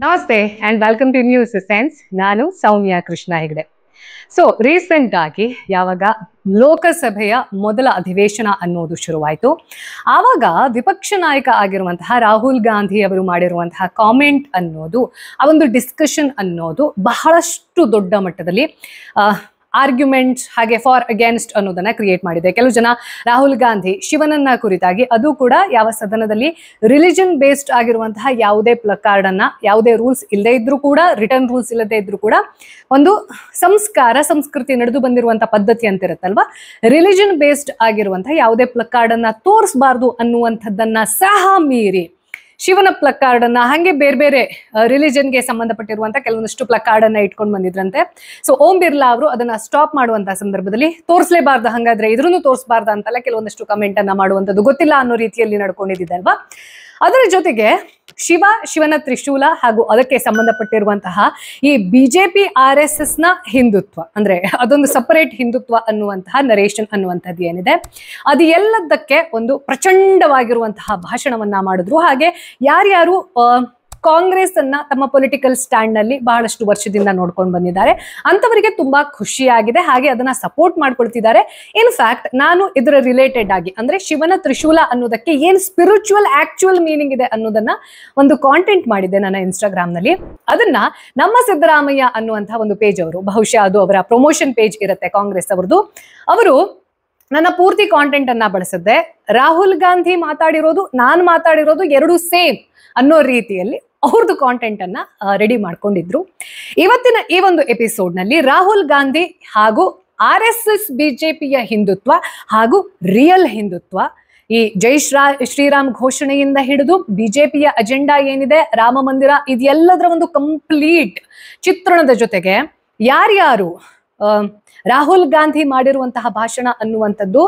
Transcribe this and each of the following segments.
ನಮಸ್ತೆ and welcome to news sense. ನಾನು Soumya Krishna Hegde. So recent ಆಗಿ ಯಾವಾಗ ಲೋಕಸಭೆಯ ಮೊದಲ ಅಧಿವೇಶನ ಅನ್ನೋದು ಶುರುವಾಯಿತು, ಆವಾಗ ವಿಪಕ್ಷ ನಾಯಕ ಆಗಿರುವಂತಹ ರಾಹುಲ್ ಗಾಂಧಿ ಅವರು ಮಾಡಿರುವಂತಹ ಕಾಮೆಂಟ್ ಅನ್ನೋದು, ಆ ಒಂದು ಡಿಸ್ಕಷನ್ ಅನ್ನೋದು ಬಹಳಷ್ಟು ದೊಡ್ಡ ಮಟ್ಟದಲ್ಲಿ ಆರ್ಗ್ಯುಮೆಂಟ್ಸ್ ಹಾಗೆ ಫಾರ್ ಅಗೇನ್ಸ್ಟ್ ಅನ್ನೋದನ್ನ ಕ್ರಿಯೇಟ್ ಮಾಡಿದೆ. ಕೆಲವು ಜನ ರಾಹುಲ್ ಗಾಂಧಿ ಶಿವನನ್ನ ಕುರಿತಾಗಿ, ಅದು ಕೂಡ ಯಾವ ಸದನದಲ್ಲಿ ರಿಲಿಜನ್ ಬೇಸ್ಡ್ ಆಗಿರುವಂತಹ ಯಾವುದೇ ಪ್ಲಕಾರ್ಡ್ ಅನ್ನ, ಯಾವುದೇ ರೂಲ್ಸ್ ಇಲ್ಲದೆ ಇದ್ರೂ ಕೂಡ, ರಿಟರ್ನ್ ರೂಲ್ಸ್ ಇಲ್ಲದೆ ಇದ್ರೂ ಕೂಡ, ಒಂದು ಸಂಸ್ಕೃತಿ ನಡೆದು ಬಂದಿರುವಂತಹ ಪದ್ಧತಿ ಅಂತಿರುತ್ತಲ್ವಾ, ರಿಲಿಜನ್ ಬೇಸ್ಡ್ ಆಗಿರುವಂತಹ ಯಾವುದೇ ಪ್ಲಕಾರ್ಡ್ ಅನ್ನ ತೋರಿಸಬಾರ್ದು ಅನ್ನುವಂಥದ್ದನ್ನ ಸಹ ಮೀರಿ ಶಿವನ ಪ್ಲಕಾರ್ಡ್ ಅನ್ನ, ಹಾಗೆ ಬೇರೆ ಬೇರೆ ರಿಲಿಜನ್ಗೆ ಸಂಬಂಧಪಟ್ಟಿರುವಂತಹ ಕೆಲವೊಂದಷ್ಟು ಪ್ಲಕಾರ್ಡ್ ಅನ್ನ ಇಟ್ಕೊಂಡು ಬಂದಿದ್ರಂತೆ. ಸೊ ಓಂ ಬಿರ್ಲಾ ಅವರು ಅದನ್ನ ಸ್ಟಾಪ್ ಮಾಡುವಂತಹ ಸಂದರ್ಭದಲ್ಲಿ ತೋರಿಸಲೇಬಾರ್ದು, ಹಾಗಾದ್ರೆ ಇದ್ರೂ ತೋರಿಸಬಾರ್ದು ಅಂತೆಲ್ಲ ಕೆಲವೊಂದಷ್ಟು ಕಮೆಂಟ್ ಅನ್ನ ಮಾಡುವಂಥದ್ದು ಗೊತ್ತಿಲ್ಲ ಅನ್ನೋ ರೀತಿಯಲ್ಲಿ ನಡ್ಕೊಂಡಿದ್ದಲ್ವಾ. ಅದರ ಜೊತೆಗೆ ಶಿವನ ತ್ರಿಶೂಲ ಹಾಗೂ ಅದಕ್ಕೆ ಸಂಬಂಧಪಟ್ಟಿರುವಂತಹ ಈ ಬಿಜೆಪಿ RSS ನ ಹಿಂದುತ್ವ, ಅಂದ್ರೆ ಅದೊಂದು ಸಪರೇಟ್ ಹಿಂದುತ್ವ ಅನ್ನುವಂತಹ ನರೇಷನ್ ಅನ್ನುವಂಥದ್ದು ಏನಿದೆ, ಅದು ಎಲ್ಲದಕ್ಕೆ ಒಂದು ಪ್ರಚಂಡವಾಗಿರುವಂತಹ ಭಾಷಣವನ್ನ ಮಾಡಿದ್ರು. ಹಾಗೆ ಯಾರ್ಯಾರು ಕಾಂಗ್ರೆಸ್ ಅನ್ನ ತಮ್ಮ ಪೊಲಿಟಿಕಲ್ ಸ್ಟ್ಯಾಂಡ್ ನಲ್ಲಿ ಬಹಳಷ್ಟು ವರ್ಷದಿಂದ ನೋಡ್ಕೊಂಡು ಬಂದಿದ್ದಾರೆ ಅಂತವರಿಗೆ ತುಂಬಾ ಖುಷಿಯಾಗಿದೆ, ಹಾಗೆ ಅದನ್ನ ಸಪೋರ್ಟ್ ಮಾಡ್ಕೊಳ್ತಿದ್ದಾರೆ. ಇನ್ಫ್ಯಾಕ್ಟ್ ನಾನು ಇದರ ರಿಲೇಟೆಡ್ ಆಗಿ, ಅಂದ್ರೆ ಶಿವನ ತ್ರಿಶೂಲ ಅನ್ನೋದಕ್ಕೆ ಏನ್ ಸ್ಪಿರಿಚುವಲ್ ಆಕ್ಚುಯಲ್ ಮೀನಿಂಗ್ ಇದೆ ಅನ್ನೋದನ್ನ ಒಂದು ಕಾಂಟೆಂಟ್ ಮಾಡಿದ್ದೆ ನನ್ನ ಇನ್ಸ್ಟಾಗ್ರಾಮ್ ನಲ್ಲಿ. ಅದನ್ನ ನಮ್ಮ ಸಿದ್ದರಾಮಯ್ಯ ಅನ್ನುವಂತಹ ಒಂದು ಪೇಜ್ ಅವರು, ಬಹುಶಃ ಅದು ಅವರ ಪ್ರಮೋಷನ್ ಪೇಜ್ ಇರುತ್ತೆ ಕಾಂಗ್ರೆಸ್ ಅವರದು, ಅವರು ನನ್ನ ಪೂರ್ತಿ ಕಾಂಟೆಂಟ್ ಅನ್ನ ಬಳಸಿದ್ದೆ. ರಾಹುಲ್ ಗಾಂಧಿ ಮಾತಾಡಿರೋದು, ನಾನು ಮಾತಾಡಿರೋದು ಎರಡು ಸೇಮ್ ಅನ್ನೋ ರೀತಿಯಲ್ಲಿ ಅವ್ರದ್ದು ಕಾಂಟೆಂಟ್ ಅನ್ನ ರೆಡಿ ಮಾಡ್ಕೊಂಡಿದ್ರು. ಇವತ್ತಿನ ಈ ಒಂದು ಎಪಿಸೋಡ್ ನಲ್ಲಿ ರಾಹುಲ್ ಗಾಂಧಿ ಹಾಗೂ RSS ಬಿಜೆಪಿಯ ಹಿಂದುತ್ವ ಹಾಗೂ ರಿಯಲ್ ಹಿಂದುತ್ವ, ಈ ಜೈ ಶ್ರೀರಾಮ್ ಘೋಷಣೆಯಿಂದ ಹಿಡಿದು ಬಿಜೆಪಿಯ ಅಜೆಂಡಾ ಏನಿದೆ, ರಾಮ ಮಂದಿರ, ಇದೆಲ್ಲದರ ಒಂದು ಕಂಪ್ಲೀಟ್ ಚಿತ್ರಣದ ಜೊತೆಗೆ ಯಾರ್ಯಾರು ರಾಹುಲ್ ಗಾಂಧಿ ಮಾಡಿರುವಂತಹ ಭಾಷಣ ಅನ್ನುವಂಥದ್ದು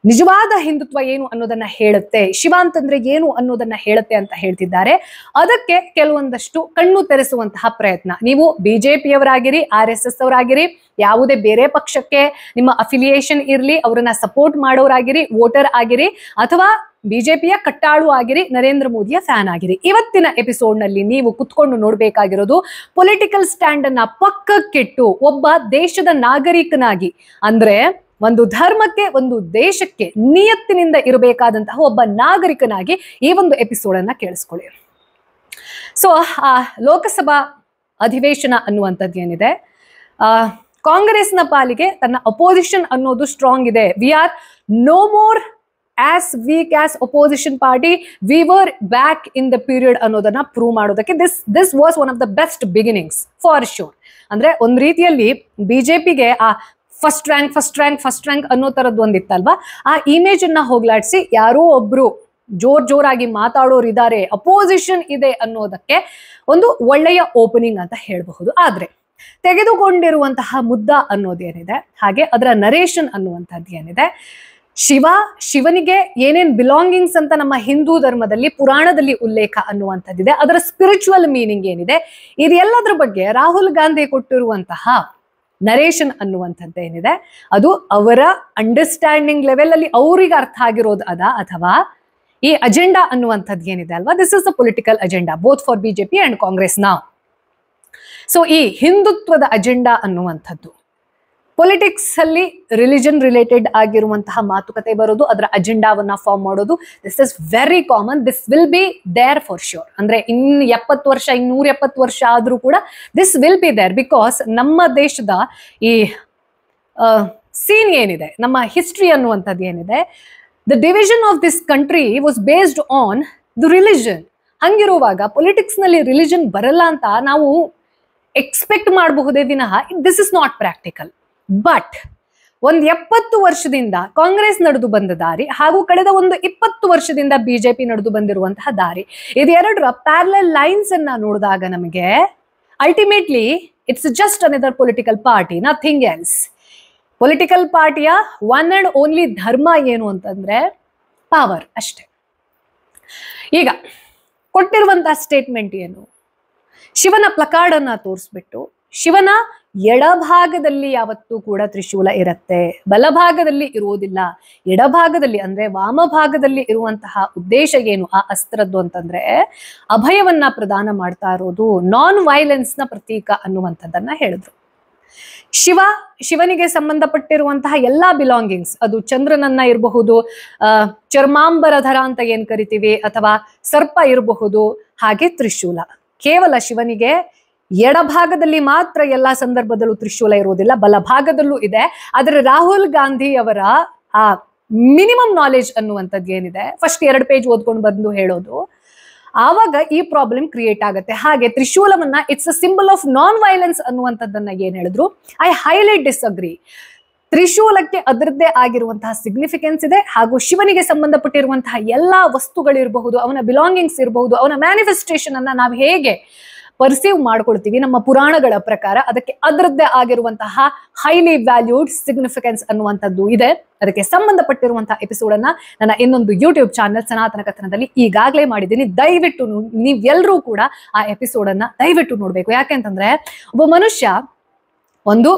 ನಿಜವಾದ ಹಿಂದುತ್ವ ಏನು ಅನ್ನೋದನ್ನ ಹೇಳುತ್ತೆ, ಶಿವ ಅಂತಂದ್ರೆ ಏನು ಅನ್ನೋದನ್ನ ಹೇಳುತ್ತೆ ಅಂತ ಹೇಳ್ತಿದ್ದಾರೆ. ಅದಕ್ಕೆ ಕೆಲವೊಂದಷ್ಟು ಕಣ್ಣು ತೆರೆಸುವಂತಹ ಪ್ರಯತ್ನ. ನೀವು ಬಿಜೆಪಿಯವರಾಗಿರಿ, RSS ಅವರಾಗಿರಿ, ಯಾವುದೇ ಬೇರೆ ಪಕ್ಷಕ್ಕೆ ನಿಮ್ಮ ಅಫಿಲಿಯೇಷನ್ ಇರಲಿ, ಅವರನ್ನ ಸಪೋರ್ಟ್ ಮಾಡೋರಾಗಿರಿ, ವೋಟರ್ ಆಗಿರಿ, ಅಥವಾ ಬಿಜೆಪಿಯ ಕಟ್ಟಾಳು ಆಗಿರಿ, ನರೇಂದ್ರ ಮೋದಿಯ ಫ್ಯಾನ್ ಆಗಿರಿ, ಇವತ್ತಿನ ಎಪಿಸೋಡ್ ನಲ್ಲಿ ನೀವು ಕುತ್ಕೊಂಡು ನೋಡ್ಬೇಕಾಗಿರೋದು ಪೊಲಿಟಿಕಲ್ ಸ್ಟ್ಯಾಂಡ್ ಅನ್ನ ಪಕ್ಕಕ್ಕಿಟ್ಟು ಒಬ್ಬ ದೇಶದ ನಾಗರಿಕನಾಗಿ, ಅಂದ್ರೆ ಒಂದು ಧರ್ಮಕ್ಕೆ, ಒಂದು ದೇಶಕ್ಕೆ ನಿಯತ್ತಿನಿಂದ ಇರಬೇಕಾದಂತಹ ಒಬ್ಬ ನಾಗರಿಕನಾಗಿ ಈ ಒಂದು ಎಪಿಸೋಡ್ ಅನ್ನ ಕೇಳಿಸ್ಕೊಳ್ಳಿ. ಸೊ ಆ ಲೋಕಸಭಾ ಅಧಿವೇಶನ ಅನ್ನುವಂಥದ್ದು ಏನಿದೆ, ಕಾಂಗ್ರೆಸ್ನ ಪಾಲಿಗೆ ತನ್ನ ಅಪೋಸಿಷನ್ ಅನ್ನೋದು ಸ್ಟ್ರಾಂಗ್ ಇದೆ. We are no more as weak as opposition party, we were back in the period ಅನ್ನೋದನ್ನ ಪ್ರೂವ್ ಮಾಡೋದಕ್ಕೆ this was one of the best beginnings for sure. ಅಂದ್ರೆ ಒಂದ್ ರೀತಿಯಲ್ಲಿ ಬಿಜೆಪಿಗೆ ಆ ಫಸ್ಟ್ ರ್ಯಾಂಕ್ ಅನ್ನೋ ತರದ್ದು ಒಂದಿತ್ತಲ್ವಾ, ಆ ಇಮೇಜ್ ಅನ್ನ ಹೋಗ್ಲಾಡಿಸಿ ಯಾರೋ ಒಬ್ರು ಜೋರಾಗಿ ಮಾತಾಡೋರು ಇದ್ದಾರೆ, ಅಪೋಸಿಷನ್ ಇದೆ ಅನ್ನೋದಕ್ಕೆ ಒಂದು ಒಳ್ಳೆಯ ಓಪನಿಂಗ್ ಅಂತ ಹೇಳಬಹುದು. ಆದ್ರೆ ತೆಗೆದುಕೊಂಡಿರುವಂತಹ ಮುದ್ದ ಅನ್ನೋದೇನಿದೆ, ಹಾಗೆ ಅದರ ನರೇಷನ್ ಅನ್ನುವಂಥದ್ದು ಏನಿದೆ, ಶಿವನಿಗೆ ಏನೇನ್ ಬಿಲಾಂಗಿಂಗ್ಸ್ ಅಂತ ನಮ್ಮ ಹಿಂದೂ ಧರ್ಮದಲ್ಲಿ ಪುರಾಣದಲ್ಲಿ ಉಲ್ಲೇಖ ಅನ್ನುವಂಥದ್ದಿದೆ, ಅದರ ಸ್ಪಿರಿಚುವಲ್ ಮೀನಿಂಗ್ ಏನಿದೆ, ಇದೆಲ್ಲದರ ಬಗ್ಗೆ ರಾಹುಲ್ ಗಾಂಧಿ ಕೊಟ್ಟಿರುವಂತಹ ನರೇಷನ್ ಅನ್ನುವಂಥದ್ದೇನಿದೆ, ಅದು ಅವರ ಅಂಡರ್ಸ್ಟ್ಯಾಂಡಿಂಗ್ ಲೆವೆಲ್ ಅಲ್ಲಿ ಅವರಿಗೆ ಅರ್ಥ ಆಗಿರೋದು ಅಥವಾ ಈ ಅಜೆಂಡಾ ಅನ್ನುವಂಥದ್ದು ಏನಿದೆ ಅಲ್ವಾ, this is the political agenda both for BJP and Congress now. So ಈ ಹಿಂದುತ್ವದ ಅಜೆಂಡಾ ಅನ್ನುವಂಥದ್ದು ಪೊಲಿಟಿಕ್ಸ್ ಅಲ್ಲಿ ರಿಲಿಜನ್ ರಿಲೇಟೆಡ್ ಆಗಿರುವಂತಹ ಮಾತುಕತೆ ಬರೋದು, ಅದರ ಅಜೆಂಡಾವನ್ನ ಫಾರ್ಮ್ ಮಾಡೋದು, this is very common, this will be there for sure. ಅಂದ್ರೆ 170 ವರ್ಷ ಆದ್ರೂ ಕೂಡ this will be there, because ನಮ್ಮ ದೇಶದ ಈ ಸೀನ್ ಏನಿದೆ, ನಮ್ಮ ಹಿಸ್ಟ್ರಿ ಅನ್ನುವಂಥದ್ದು ಏನಿದೆ, the division of this country was based on the religion. ಹಂಗಿರುವಾಗ ಪೊಲಿಟಿಕ್ಸ್ ನಲ್ಲಿ ರಿಲಿಜನ್ ಬರಲ್ಲ ಅಂತ ನಾವು ಎಕ್ಸ್ಪೆಕ್ಟ್ ಮಾಡಬಹುದೇ ವಿನಃ this is not practical. But 70 ವರ್ಷದಿಂದ ಕಾಂಗ್ರೆಸ್ ನಡೆದು ಬಂದ ದಾರಿ ಹಾಗೂ ಕಳೆದ 20 ವರ್ಷದಿಂದ ಬಿಜೆಪಿ ನಡೆದು ಬಂದಿರುವಂತಹ ದಾರಿ, ಇದೆರಡರ ಪ್ಯಾರಲಲ್ ಲೈನ್ಸ್ ಅನ್ನ ನೋಡಿದಾಗ ನಮಗೆ ultimately it's just another political party, nothing else. Political ಪಾರ್ಟಿಯ ಒನ್ ಅಂಡ್ ಓನ್ಲಿ ಧರ್ಮ ಏನು ಅಂತಂದ್ರೆ ಪವರ್ ಅಷ್ಟೇ. ಈಗ ಕೊಟ್ಟಿರುವಂತಹ ಸ್ಟೇಟ್ಮೆಂಟ್ ಏನು, ಶಿವನ ಪ್ಲಕಾರ್ಡ್ ಅನ್ನ ತೋರಿಸ್ಬಿಟ್ಟು ಶಿವನ ಎಡಭಾಗದಲ್ಲಿ ಯಾವತ್ತೂ ಕೂಡ ತ್ರಿಶೂಲ ಇರುತ್ತೆ, ಬಲಭಾಗದಲ್ಲಿ ಇರುವುದಿಲ್ಲ. ಎಡಭಾಗದಲ್ಲಿ ಅಂದ್ರೆ ವಾಮಭಾಗದಲ್ಲಿ ಇರುವಂತಹ ಉದ್ದೇಶ ಏನು ಆ ಅಸ್ತ್ರದ್ದು ಅಂತಂದ್ರೆ ಅಭಯವನ್ನ ಪ್ರದಾನ ಮಾಡ್ತಾ ಇರೋದು, ನಾನ್ ವೈಲೆನ್ಸ್ ನ ಪ್ರತೀಕ ಅನ್ನುವಂಥದ್ದನ್ನ ಹೇಳಿದ್ರು. ಶಿವನಿಗೆ ಸಂಬಂಧಪಟ್ಟಿರುವಂತಹ ಎಲ್ಲಾ ಬಿಲಾಂಗಿಂಗ್ಸ್, ಅದು ಚಂದ್ರನನ್ನ ಇರಬಹುದು, ಚರ್ಮಾಂಬರಧರ ಅಂತ ಏನ್ ಕರಿತೀವಿ, ಅಥವಾ ಸರ್ಪ ಇರಬಹುದು, ಹಾಗೆ ತ್ರಿಶೂಲ. ಕೇವಲ ಶಿವನಿಗೆ ಎಡಭಾಗದಲ್ಲಿ ಮಾತ್ರ ಎಲ್ಲಾ ಸಂದರ್ಭದಲ್ಲೂ ತ್ರಿಶೂಲ ಇರುವುದಿಲ್ಲ, ಬಲಭಾಗದಲ್ಲೂ ಇದೆ. ಆದ್ರೆ ರಾಹುಲ್ ಗಾಂಧಿ ಅವರ ಆ ಮಿನಿಮಮ್ ನಾಲೆಜ್ ಅನ್ನುವಂಥದ್ದು ಏನಿದೆ, ಫಸ್ಟ್ 2 ಪೇಜ್ ಓದ್ಕೊಂಡು ಬಂದು ಹೇಳೋದು, ಆವಾಗ ಈ ಪ್ರಾಬ್ಲಮ್ ಕ್ರಿಯೇಟ್ ಆಗುತ್ತೆ. ಹಾಗೆ ತ್ರಿಶೂಲವನ್ನ it's a symbol of non violence ಅನ್ನುವಂಥದ್ದನ್ನ ಏನ್ ಹೇಳಿದ್ರು, ಐ ಹೈಲಿ ಡಿಸ್ಅಗ್ರಿ. ತ್ರಿಶೂಲಕ್ಕೆ ಅದರದ್ದೇ ಆಗಿರುವಂತಹ ಸಿಗ್ನಿಫಿಕೆನ್ಸ್ ಇದೆ, ಹಾಗೂ ಶಿವನಿಗೆ ಸಂಬಂಧಪಟ್ಟಿರುವಂತಹ ಎಲ್ಲಾ ವಸ್ತುಗಳಿರಬಹುದು, ಅವನ ಬಿಲಾಂಗಿಂಗ್ಸ್ ಇರಬಹುದು, ಅವನ ಮ್ಯಾನಿಫೆಸ್ಟೇಷನ್ ಅನ್ನ ನಾವು ಹೇಗೆ ಪರ್ಸೀವ್ ಮಾಡ್ಕೊಳ್ತೀವಿ ನಮ್ಮ ಪುರಾಣಗಳ ಪ್ರಕಾರ, ಅದಕ್ಕೆ ಅದರದ್ದೇ ಆಗಿರುವಂತಹ ಹೈಲಿ ವ್ಯಾಲ್ಯೂಡ್ ಸಿಗ್ನಿಫಿಕೆನ್ಸ್ ಅನ್ನುವಂಥದ್ದು ಇದೆ. ಅದಕ್ಕೆ ಸಂಬಂಧಪಟ್ಟಿರುವಂತಹ ಎಪಿಸೋಡ್ ಅನ್ನ ನನ್ನ ಇನ್ನೊಂದು ಯೂಟ್ಯೂಬ್ ಚಾನಲ್ ಸನಾತನ ಕಥನದಲ್ಲಿ ಈಗಾಗಲೇ ಮಾಡಿದ್ದೀನಿ. ದಯವಿಟ್ಟು ನೀವೆಲ್ಲರೂ ಕೂಡ ಆ ಎಪಿಸೋಡ್ ಅನ್ನ ದಯವಿಟ್ಟು ನೋಡ್ಬೇಕು. ಯಾಕೆಂತಂದ್ರೆ ಒಬ್ಬ ಮನುಷ್ಯ ಒಂದು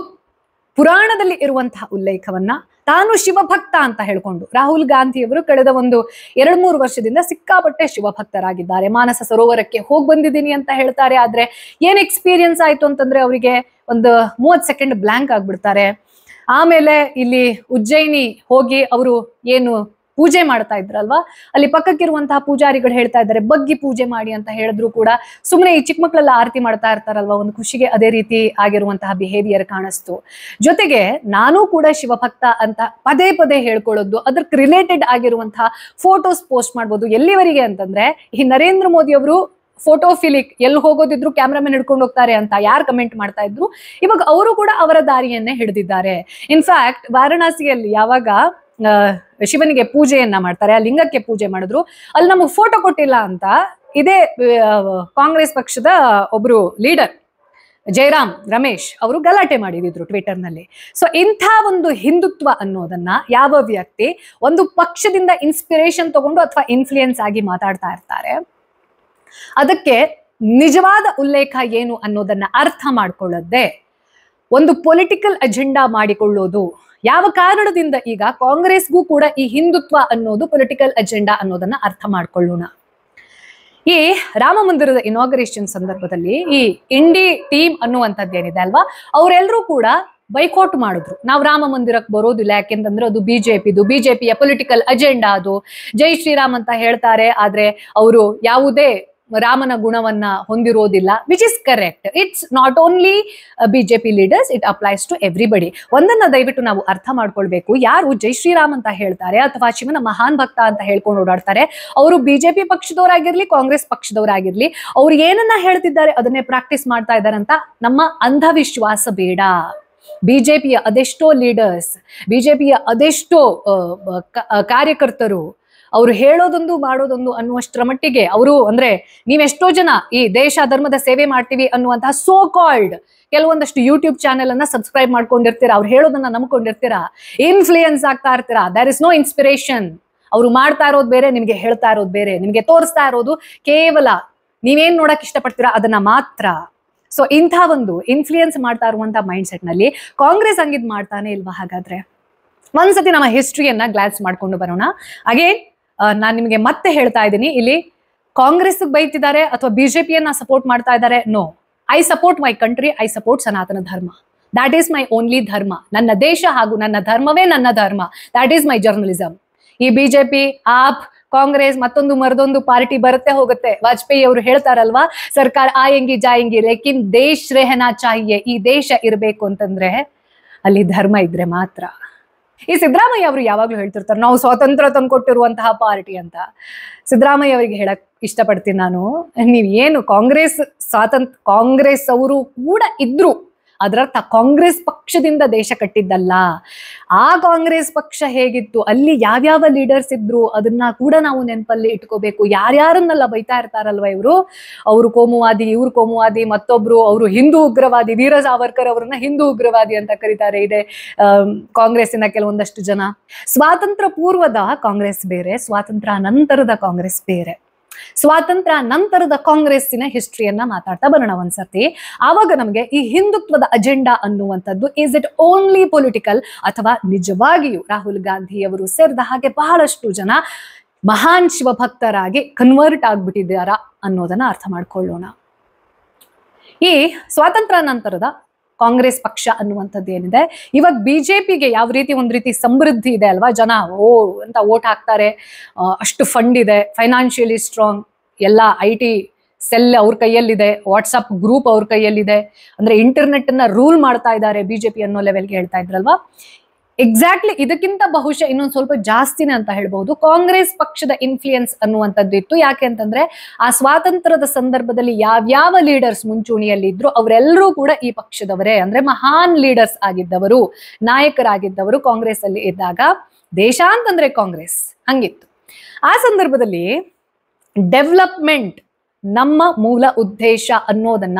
ಪುರಾಣದಲ್ಲಿ ಇರುವಂತಹ ಉಲ್ಲೇಖವನ್ನ ತಾನು ಶಿವಭಕ್ತ ಅಂತ ಹೇಳ್ಕೊಂಡು, ರಾಹುಲ್ ಗಾಂಧಿಯವರು ಕಳೆದ ಒಂದು 2-3 ವರ್ಷದಿಂದ ಸಿಕ್ಕಾಪಟ್ಟೆ ಶಿವಭಕ್ತರಾಗಿದ್ದಾರೆ. ಮಾನಸ ಸರೋವರಕ್ಕೆ ಹೋಗಿ ಬಂದಿದ್ದೀನಿ ಅಂತ ಹೇಳ್ತಾರೆ. ಆದ್ರೆ ಏನ್ ಎಕ್ಸ್ಪೀರಿಯನ್ಸ್ ಆಯ್ತು ಅಂತಂದ್ರೆ ಅವರಿಗೆ ಒಂದು 30 ಸೆಕೆಂಡ್ ಬ್ಲಾಂಕ್ ಆಗ್ಬಿಡ್ತಾರೆ. ಆಮೇಲೆ ಇಲ್ಲಿ ಉಜ್ಜಯಿನಿ ಹೋಗಿ ಅವರು ಏನು ಪೂಜೆ ಮಾಡ್ತಾ ಇದ್ರಲ್ವಾ, ಅಲ್ಲಿ ಪಕ್ಕಕ್ಕಿರುವಂತಹ ಪೂಜಾರಿಗಳು ಹೇಳ್ತಾ ಇದ್ದಾರೆ ಬಗ್ಗಿ ಪೂಜೆ ಮಾಡಿ ಅಂತ ಹೇಳಿದ್ರು ಕೂಡ ಸುಮ್ಮನೆ ಈ ಚಿಕ್ಕ ಮಕ್ಕಳೆಲ್ಲ ಆರತಿ ಮಾಡ್ತಾ ಇರ್ತಾರಲ್ವಾ, ಒಂದು ಖುಷಿಗೆ ಅದೇ ರೀತಿ ಆಗಿರುವಂತಹ ಬಿಹೇವಿಯರ್ ಕಾಣಿಸ್ತು. ಜೊತೆಗೆ ನಾನು ಕೂಡ ಶಿವಭಕ್ತ ಅಂತ ಪದೇ ಪದೇ ಹೇಳ್ಕೊಳ್ಳೋದು, ಅದಕ್ಕೆ ರಿಲೇಟೆಡ್ ಆಗಿರುವಂತಹ ಫೋಟೋಸ್ ಪೋಸ್ಟ್ ಮಾಡ್ಬೋದು. ಎಲ್ಲಿವರೆಗೆ ಅಂತಂದ್ರೆ ಈ ನರೇಂದ್ರ ಮೋದಿ ಅವರು ಫೋಟೋಫಿಲಿಕ್, ಎಲ್ಲಿ ಹೋಗೋದಿದ್ರು ಕ್ಯಾಮ್ರಾಮನ್ ಹಿಡ್ಕೊಂಡು ಹೋಗ್ತಾರೆ ಅಂತ ಯಾರು ಕಮೆಂಟ್ ಮಾಡ್ತಾ ಇದ್ರು, ಇವಾಗ ಅವರು ಕೂಡ ಅವರ ದಾರಿಯನ್ನೇ ಹಿಡಿದಿದ್ದಾರೆ. ಇನ್ಫ್ಯಾಕ್ಟ್ ವಾರಣಾಸಿಯಲ್ಲಿ ಯಾವಾಗ ಶಿವನಿಗೆ ಪೂಜೆಯನ್ನ ಮಾಡ್ತಾರೆ, ಆ ಲಿಂಗಕ್ಕೆ ಪೂಜೆ ಮಾಡಿದ್ರು, ಅಲ್ಲಿ ನಮಗೆ ಫೋಟೋ ಕೊಟ್ಟಿಲ್ಲ ಅಂತ ಇದೇ ಕಾಂಗ್ರೆಸ್ ಪಕ್ಷದ ಒಬ್ರು ಲೀಡರ್ ಜಯರಾಮ್ ರಮೇಶ್ ಅವರು ಗಲಾಟೆ ಮಾಡಿದ್ರು ಟ್ವಿಟರ್ ನಲ್ಲಿ. ಸೊ ಇಂಥ ಒಂದು ಹಿಂದುತ್ವ ಅನ್ನೋದನ್ನ ಯಾವ ವ್ಯಕ್ತಿ ಒಂದು ಪಕ್ಷದಿಂದ ಇನ್ಸ್ಪಿರೇಷನ್ ತಗೊಂಡು ಅಥವಾ ಇನ್ಫ್ಲೂಯೆನ್ಸ್ ಆಗಿ ಮಾತಾಡ್ತಾ ಇರ್ತಾರೆ, ಅದಕ್ಕೆ ನಿಜವಾದ ಉಲ್ಲೇಖ ಏನು ಅನ್ನೋದನ್ನ ಅರ್ಥ ಮಾಡ್ಕೊಳ್ಳದೆ ಒಂದು ಪೊಲಿಟಿಕಲ್ ಅಜೆಂಡಾ ಮಾಡಿಕೊಳ್ಳೋದು ಯಾವ ಕಾರಣದಿಂದ. ಈಗ ಕಾಂಗ್ರೆಸ್ಗೂ ಕೂಡ ಈ ಹಿಂದುತ್ವ ಅನ್ನೋದು ಪೊಲಿಟಿಕಲ್ ಅಜೆಂಡಾ ಅನ್ನೋದನ್ನ ಅರ್ಥ ಮಾಡ್ಕೊಳ್ಳೋಣ. ಈ ರಾಮ ಮಂದಿರದ ಇನಾಗರೇಷನ್ ಸಂದರ್ಭದಲ್ಲಿ ಈ ಇಂಡಿ ಟೀಮ್ ಅನ್ನುವಂಥದ್ದು ಏನಿದೆ ಅಲ್ವಾ, ಅವರೆಲ್ಲರೂ ಕೂಡ ಬೈಕಾಟ್ ಮಾಡಿದ್ರು. ನಾವು ರಾಮ ಮಂದಿರಕ್ಕೆ ಬರೋದಿಲ್ಲ, ಯಾಕೆಂತಂದ್ರೆ ಅದು ಬಿಜೆಪಿಯ ಪೊಲಿಟಿಕಲ್ ಅಜೆಂಡಾ, ಅದು ಜೈ ಶ್ರೀರಾಮ್ ಅಂತ ಹೇಳ್ತಾರೆ, ಆದ್ರೆ ಅವರು ಯಾವುದೇ ರಾಮನ ಗುಣವನ್ನ ಹೊಂದಿರೋದಿಲ್ಲ, which is correct. It's not only BJP leaders, it applies to everybody. ಒಂದನ್ನ ದಯವಿಟ್ಟು ನಾವು ಅರ್ಥ ಮಾಡ್ಕೊಳ್ಬೇಕು, ಯಾರು ಜೈ ಶ್ರೀರಾಮ್ ಅಂತ ಹೇಳ್ತಾರೆ ಅಥವಾ ಶಿವನ ಮಹಾನ್ ಭಕ್ತ ಅಂತ ಹೇಳ್ಕೊಂಡು ಓಡಾಡ್ತಾರೆ, ಅವರು ಬಿಜೆಪಿ ಪಕ್ಷದವರಾಗಿರ್ಲಿ ಕಾಂಗ್ರೆಸ್ ಪಕ್ಷದವರಾಗಿರ್ಲಿ, ಅವ್ರು ಏನನ್ನ ಹೇಳ್ತಿದ್ದಾರೆ ಅದನ್ನೇ ಪ್ರಾಕ್ಟೀಸ್ ಮಾಡ್ತಾ ಇದ್ದಾರೆ ಅಂತ ನಮ್ಮ ಅಂಧವಿಶ್ವಾಸ ಬೇಡ. ಬಿಜೆಪಿಯ ಅದೆಷ್ಟೋ ಲೀಡರ್ಸ್, ಬಿಜೆಪಿಯ ಅದೆಷ್ಟೋ ಕಾರ್ಯಕರ್ತರು ಅವರು ಹೇಳೋದೊಂದು ಮಾಡೋದೊಂದು ಅನ್ನುವಷ್ಟರ ಮಟ್ಟಿಗೆ ಅವರು, ಅಂದ್ರೆ ನೀವೆಷ್ಟೋ ಜನ ಈ ದೇಶ ಧರ್ಮದ ಸೇವೆ ಮಾಡ್ತೀವಿ ಅನ್ನುವಂತಹ ಸೋ ಕಾಲ್ಡ್ ಕೆಲವೊಂದಷ್ಟು ಯೂಟ್ಯೂಬ್ ಚಾನೆಲ್ ಅನ್ನ ಸಬ್ಸ್ಕ್ರೈಬ್ ಮಾಡ್ಕೊಂಡಿರ್ತೀರಾ, ಅವ್ರು ಹೇಳೋದನ್ನ ನಂಬ್ಕೊಂಡಿರ್ತೀರಾ, ಇನ್ಫ್ಲೂಯೆನ್ಸ್ ಆಗ್ತಾ ಇರ್ತೀರಾ. There is no inspiration. ಅವ್ರು ಮಾಡ್ತಾ ಇರೋದು ಬೇರೆ, ನಿಮ್ಗೆ ಹೇಳ್ತಾ ಇರೋದು ಬೇರೆ, ನಿಮ್ಗೆ ತೋರಿಸ್ತಾ ಇರೋದು ಕೇವಲ ನೀವೇನ್ ನೋಡಕ್ ಇಷ್ಟಪಡ್ತೀರಾ ಅದನ್ನ ಮಾತ್ರ. ಸೊ ಇಂಥ ಒಂದು ಇನ್ಫ್ಲೂಯೆನ್ಸ್ ಮಾಡ್ತಾ ಇರುವಂತಹ ಮೈಂಡ್ ಸೆಟ್ ನಲ್ಲಿ ಕಾಂಗ್ರೆಸ್ ಹಂಗಿದ್ ಮಾಡ್ತಾನೆ ಇಲ್ವಾ? ಹಾಗಾದ್ರೆ ಒಂದ್ಸತಿ ನಮ್ಮ ಹಿಸ್ಟ್ರಿಯನ್ನ ಗ್ಲಾನ್ಸ್ ಮಾಡ್ಕೊಂಡು ಬರೋಣ. ಅಗೇನ್ ನಾನು ನಿಮಗೆ ಮತ್ತೆ ಹೇಳ್ತಾ ಇದ್ದೀನಿ, ಇಲ್ಲಿ ಕಾಂಗ್ರೆಸ್ ಬೈತಿದ್ದಾರೆ ಅಥವಾ ಬಿಜೆಪಿಯನ್ನ ಸಪೋರ್ಟ್ ಮಾಡ್ತಾ ಇದ್ದಾರೆ. No, I support my country, I support Sanatana Dharma. That is my only ಧರ್ಮ. ನನ್ನ ದೇಶ ಹಾಗೂ ನನ್ನ ಧರ್ಮವೇ ನನ್ನ ಧರ್ಮ. That is my journalism. ಈ ಬಿಜೆಪಿ, ಆಪ್, ಕಾಂಗ್ರೆಸ್ ಮತ್ತೊಂದು ಮರದೊಂದು ಪಾರ್ಟಿ ಬರುತ್ತೆ ಹೋಗುತ್ತೆ. ವಾಜಪೇಯಿ ಅವರು ಹೇಳ್ತಾರಲ್ವಾ, ಸರ್ಕಾರ ಆಯಂಗಿ ಜಾಯಂಗಿ ಲೇಕಿನ್ ದೇಶ್ ರೆಹನಾ ಚಾಹಿಯೆ. ಈ ದೇಶ ಇರಬೇಕು ಅಂತಂದ್ರೆ ಅಲ್ಲಿ ಧರ್ಮ ಇದ್ರೆ ಮಾತ್ರ. ಈ ಸಿದ್ದರಾಮಯ್ಯ ಅವರು ಯಾವಾಗ್ಲೂ ಹೇಳ್ತಿರ್ತಾರೆ ನಾವು ಸ್ವಾತಂತ್ರ್ಯ ತಂದ್ಕೊಟ್ಟಿರುವಂತಹ ಪಾರ್ಟಿ ಅಂತ. ಸಿದ್ದರಾಮಯ್ಯ ಅವರಿಗೆ ಹೇಳಕ್ ಇಷ್ಟಪಡ್ತೀನಿ ನಾನು, ನೀವ್ ಏನು ಕಾಂಗ್ರೆಸ್ ಅವರು ಕೂಡ ಇದ್ರು, ಅದರರ್ಥ ಕಾಂಗ್ರೆಸ್ ಪಕ್ಷದಿಂದ ದೇಶ ಕಟ್ಟಿದ್ದಲ್ಲ. ಆ ಕಾಂಗ್ರೆಸ್ ಪಕ್ಷ ಹೇಗಿತ್ತು, ಅಲ್ಲಿ ಯಾವ್ಯಾವ ಲೀಡರ್ಸ್ ಇದ್ರು ಅದನ್ನ ಕೂಡ ನಾವು ನೆನಪಲ್ಲಿ ಇಟ್ಕೋಬೇಕು. ಯಾರ್ಯಾರನ್ನೆಲ್ಲ ಬೈತಾ ಇರ್ತಾರಲ್ವ ಇವರು, ಅವರು ಕೋಮುವಾದಿ, ಇವ್ರು ಕೋಮುವಾದಿ, ಮತ್ತೊಬ್ರು ಅವರು ಹಿಂದೂ ಉಗ್ರವಾದಿ, ವೀರ ಸಾವರ್ಕರ್ ಅವರನ್ನ ಹಿಂದೂ ಉಗ್ರವಾದಿ ಅಂತ ಕರೀತಾರೆ. ಇದೆ ಕಾಂಗ್ರೆಸ್ಸಿನ ಕೆಲವೊಂದಷ್ಟು ಜನ. ಸ್ವಾತಂತ್ರ್ಯ ಪೂರ್ವದ ಕಾಂಗ್ರೆಸ್ ಬೇರೆ, ಸ್ವಾತಂತ್ರ್ಯ ನಂತರದ ಕಾಂಗ್ರೆಸ್ ಬೇರೆ. ಸ್ವಾತಂತ್ರ್ಯ ನಂತರದ ಕಾಂಗ್ರೆಸ್ಸಿನ ಹಿಸ್ಟ್ರಿಯನ್ನ ಮಾತಾಡ್ತಾ ಬರೋಣ ಒಂದ್ಸತಿ. ಆವಾಗ ನಮಗೆ ಈ ಹಿಂದುತ್ವದ ಅಜೆಂಡಾ ಅನ್ನುವಂಥದ್ದು ಇಸ್ ಇಟ್ ಓನ್ಲಿ ಪೊಲಿಟಿಕಲ್, ಅಥವಾ ನಿಜವಾಗಿಯೂ ರಾಹುಲ್ ಗಾಂಧಿ ಅವರು ಸೇರಿದ ಹಾಗೆ ಬಹಳಷ್ಟು ಜನ ಮಹಾನ್ ಶಿವಭಕ್ತರಾಗಿ ಕನ್ವರ್ಟ್ ಆಗ್ಬಿಟ್ಟಿದ್ದಾರಾ ಅನ್ನೋದನ್ನ ಅರ್ಥ ಮಾಡ್ಕೊಳ್ಳೋಣ. ಈ ಸ್ವಾತಂತ್ರ್ಯ ನಂತರದ ಕಾಂಗ್ರೆಸ್ ಪಕ್ಷ ಅನ್ನುವಂಥದ್ದು ಏನಿದೆ, ಇವಾಗ ಬಿಜೆಪಿಗೆ ಯಾವ ರೀತಿ ಒಂದ್ ರೀತಿ ಸಮೃದ್ಧಿ ಇದೆ ಅಲ್ವಾ, ಜನ ಅಂತ ವೋಟ್ ಹಾಕ್ತಾರೆ, ಅಷ್ಟು ಫಂಡ್ ಇದೆ, ಫೈನಾನ್ಷಿಯಲಿ ಸ್ಟ್ರಾಂಗ್, ಎಲ್ಲ IT ಸೆಲ್ ಅವ್ರ ಕೈಯಲ್ಲಿದೆ, ವಾಟ್ಸಪ್ ಗ್ರೂಪ್ ಅವ್ರ ಕೈಯಲ್ಲಿದೆ, ಅಂದ್ರೆ ಇಂಟರ್ನೆಟ್ ಅನ್ನ ರೂಲ್ ಮಾಡ್ತಾ ಇದ್ದಾರೆ ಬಿಜೆಪಿ ಅನ್ನೋ ಲೆವೆಲ್ಗೆ ಹೇಳ್ತಾ ಇದ್ರಲ್ವಾ. ಎಕ್ಸಾಕ್ಟ್ಲಿ ಇದಕ್ಕಿಂತ ಬಹುಶಃ ಇನ್ನೊಂದು ಸ್ವಲ್ಪ ಜಾಸ್ತಿನೇ ಅಂತ ಹೇಳ್ಬಹುದು ಕಾಂಗ್ರೆಸ್ ಪಕ್ಷದ ಇನ್ಫ್ಲೂಯೆನ್ಸ್ ಅನ್ನುವಂಥದ್ದು ಇತ್ತು. ಯಾಕೆ ಅಂತಂದ್ರೆ ಆ ಸ್ವಾತಂತ್ರ್ಯದ ಸಂದರ್ಭದಲ್ಲಿ ಯಾವ್ಯಾವ ಲೀಡರ್ಸ್ ಮುಂಚೂಣಿಯಲ್ಲಿ ಇದ್ರು ಅವರೆಲ್ಲರೂ ಕೂಡ ಈ ಪಕ್ಷದವರೇ, ಅಂದ್ರೆ ಮಹಾನ್ ಲೀಡರ್ಸ್ ಆಗಿದ್ದವರು, ನಾಯಕರಾಗಿದ್ದವರು ಕಾಂಗ್ರೆಸ್ ಅಲ್ಲಿ ಇದ್ದಾಗ. ದೇಶ ಅಂತಂದ್ರೆ ಕಾಂಗ್ರೆಸ್ ಹಂಗಿತ್ತು. ಆ ಸಂದರ್ಭದಲ್ಲಿ ಡೆವಲಪ್ಮೆಂಟ್ ನಮ್ಮ ಮೂಲ ಉದ್ದೇಶ ಅನ್ನೋದನ್ನ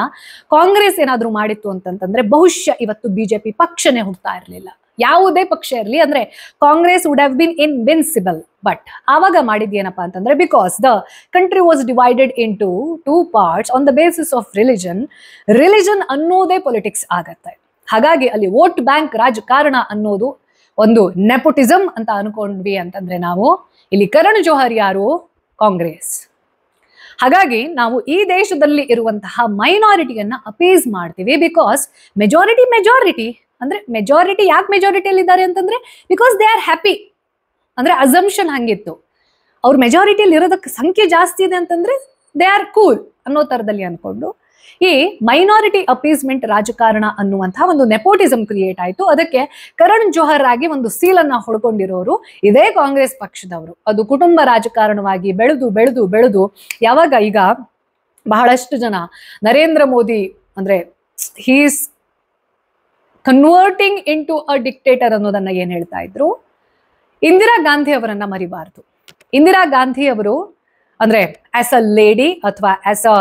ಕಾಂಗ್ರೆಸ್ ಏನಾದ್ರೂ ಮಾಡಿತ್ತು ಅಂತಂತಂದ್ರೆ ಬಹುಶಃ ಇವತ್ತು ಬಿಜೆಪಿ ಪಕ್ಷನೇ ಹುಡ್ತಾ ಇರಲಿಲ್ಲ. ಯಾವುದೇ ಪಕ್ಷ ಇರಲಿ, ಅಂದ್ರೆ Congress would have been invincible. But ಆವಾಗ ಮಾಡಿದ್ಯೇನಪ್ಪಾ ಅಂತಂದ್ರೆ, because the country was divided in two parts on the basis of religion ಅನ್ನೋದೇ ಪೊಲಿಟಿಕ್ಸ್ ಆಗತ್ತೆ. ಹಾಗಾಗಿ ಅಲ್ಲಿ ವೋಟ್ ಬ್ಯಾಂಕ್ ರಾಜಕಾರಣ ಅನ್ನೋದು ಒಂದು ನೆಪೋಟಿಸಮ್ ಅಂತ ಅನ್ಕೊಂಡ್ವಿ ಅಂತಂದ್ರೆ ನಾವು, ಇಲ್ಲಿ ಕರಣ್ ಜೋಹರ್ ಯಾರು? ಕಾಂಗ್ರೆಸ್. ಹಾಗಾಗಿ ನಾವು ಈ ದೇಶದಲ್ಲಿ ಇರುವಂತಹ ಮೈನಾರಿಟಿಯನ್ನ ಅಪೀಸ್ ಮಾಡ್ತೀವಿ. ಬಿಕಾಸ್ ಮೆಜಾರಿಟಿ ಅಂದ್ರೆ ಮೆಜಾರಿಟಿ ಯಾಕೆ ಮೆಜಾರಿಟಿಯಲ್ಲಿ ಇದ್ದಾರೆ ಅಂತಂದ್ರೆ ಬಿಕಾಸ್ ದೇ ಆರ್ ಹ್ಯಾಪಿ, ಅಂದ್ರೆ ಅಸಂಪ್ಷನ್ ಹಂಗಿತ್ತು. ಅವ್ರ ಮೆಜಾರಿಟಿಯಲ್ಲಿ ಇರೋದಕ್ಕೆ ಸಂಖ್ಯೆ ಜಾಸ್ತಿ ಇದೆ ಅಂತಂದ್ರೆ ದೇ ಆರ್ ಕೂಲ್ ಅನ್ನೋ ತರದಲ್ಲಿ ಅನ್ಕೊಂಡು ಈ ಮೈನಾರಿಟಿ ಅಪೀಸ್ಮೆಂಟ್ ರಾಜಕಾರಣ ಅನ್ನುವಂತಹ ಒಂದು ನೆಪೋಟಿಸಮ್ ಕ್ರಿಯೇಟ್ ಆಯ್ತು. ಅದಕ್ಕೆ ಕರಣ್ ಜೋಹರ್ ಆಗಿ ಒಂದು ಸೀಲನ್ನ ಹೊಡ್ಕೊಂಡಿರೋರು ಇದೇ ಕಾಂಗ್ರೆಸ್ ಪಕ್ಷದವರು. ಅದು ಕುಟುಂಬ ರಾಜಕಾರಣವಾಗಿ ಬೆಳೆದು ಯಾವಾಗ ಈಗ ಬಹಳಷ್ಟು ಜನ ನರೇಂದ್ರ ಮೋದಿ ಅಂದ್ರೆ he's converting into a dictator ಅನ್ನೋದನ್ನ ಏನ್ ಹೇಳ್ತಾ ಇದ್ರು, ಇಂದಿರಾ ಗಾಂಧಿ ಅವರನ್ನ ಮರಿಬಾರ್ದು. ಇಂದಿರಾ ಗಾಂಧಿ ಅವರು ಅಂದ್ರೆ ಆಸ್ ಅ ಲೇಡಿ ಅಥವಾ ಆಸ್ ಅ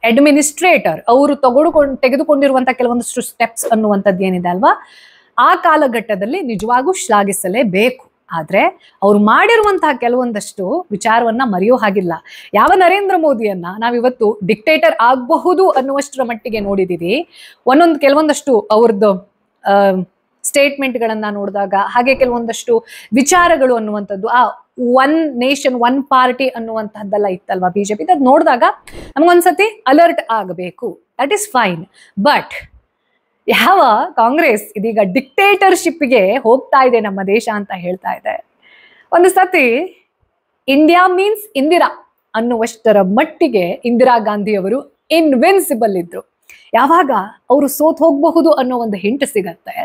ಅಡ್ಮಿನಿಸ್ಟ್ರೇಟರ್ ಅವರು ತೆಗೆದುಕೊಂಡಿರುವಂತಹ ಕೆಲವೊಂದಷ್ಟು ಸ್ಟೆಪ್ಸ್ ಅನ್ನುವಂಥದ್ದು ಏನಿದೆ ಅಲ್ವಾ, ಆ ಕಾಲಘಟ್ಟದಲ್ಲಿ ನಿಜವಾಗೂ ಶ್ಲಾಘಿಸಲೇಬೇಕು. ಆದ್ರೆ ಅವ್ರು ಮಾಡಿರುವಂತಹ ಕೆಲವೊಂದಷ್ಟು ವಿಚಾರವನ್ನ ಮರೆಯೋ ಹಾಗಿಲ್ಲ. ಯಾವ ನರೇಂದ್ರ ಮೋದಿಯನ್ನ ನಾವಿವತ್ತು ಡಿಕ್ಟೇಟರ್ ಆಗಬಹುದು ಅನ್ನುವಷ್ಟರ ಮಟ್ಟಿಗೆ ನೋಡಿದೀವಿ. ಕೆಲವೊಂದಷ್ಟು ಅವ್ರದ್ದು ಸ್ಟೇಟ್ಮೆಂಟ್ಗಳನ್ನ ನೋಡಿದಾಗ, ಹಾಗೆ ಕೆಲವೊಂದಷ್ಟು ವಿಚಾರಗಳು ಅನ್ನುವಂಥದ್ದು, ಆ ಒನ್ ನೇಷನ್ ಒನ್ ಪಾರ್ಟಿ ಅನ್ನುವಂತಹದ್ದೆಲ್ಲ ಇತ್ತಲ್ವಾ ಬಿಜೆಪಿ, ಅದು ನೋಡಿದಾಗ ನಮಗೊಂದ್ಸತಿ ಅಲರ್ಟ್ ಆಗಬೇಕು. That is fine. ಬಟ್ ಯಾವ ಕಾಂಗ್ರೆಸ್ ಇದೀಗ ಡಿಕ್ಟೇಟರ್ಶಿಪ್ಗೆ ಹೋಗ್ತಾ ಇದೆ ನಮ್ಮ ದೇಶ ಅಂತ ಹೇಳ್ತಾ ಇದೆ, ಒಂದು ಸತಿ ಇಂಡಿಯಾ ಮೀನ್ಸ್ ಇಂದಿರಾ ಅನ್ನುವಷ್ಟರ ಮಟ್ಟಿಗೆ ಇಂದಿರಾ ಗಾಂಧಿ ಅವರು ಇನ್ವಿನ್ಸಿಬಲ್ ಇದ್ರು. ಯಾವಾಗ ಅವರು ಸೋತ್ ಹೋಗಬಹುದು ಅನ್ನೋ ಒಂದು ಹಿಂಟ್ ಸಿಗತ್ತೆ,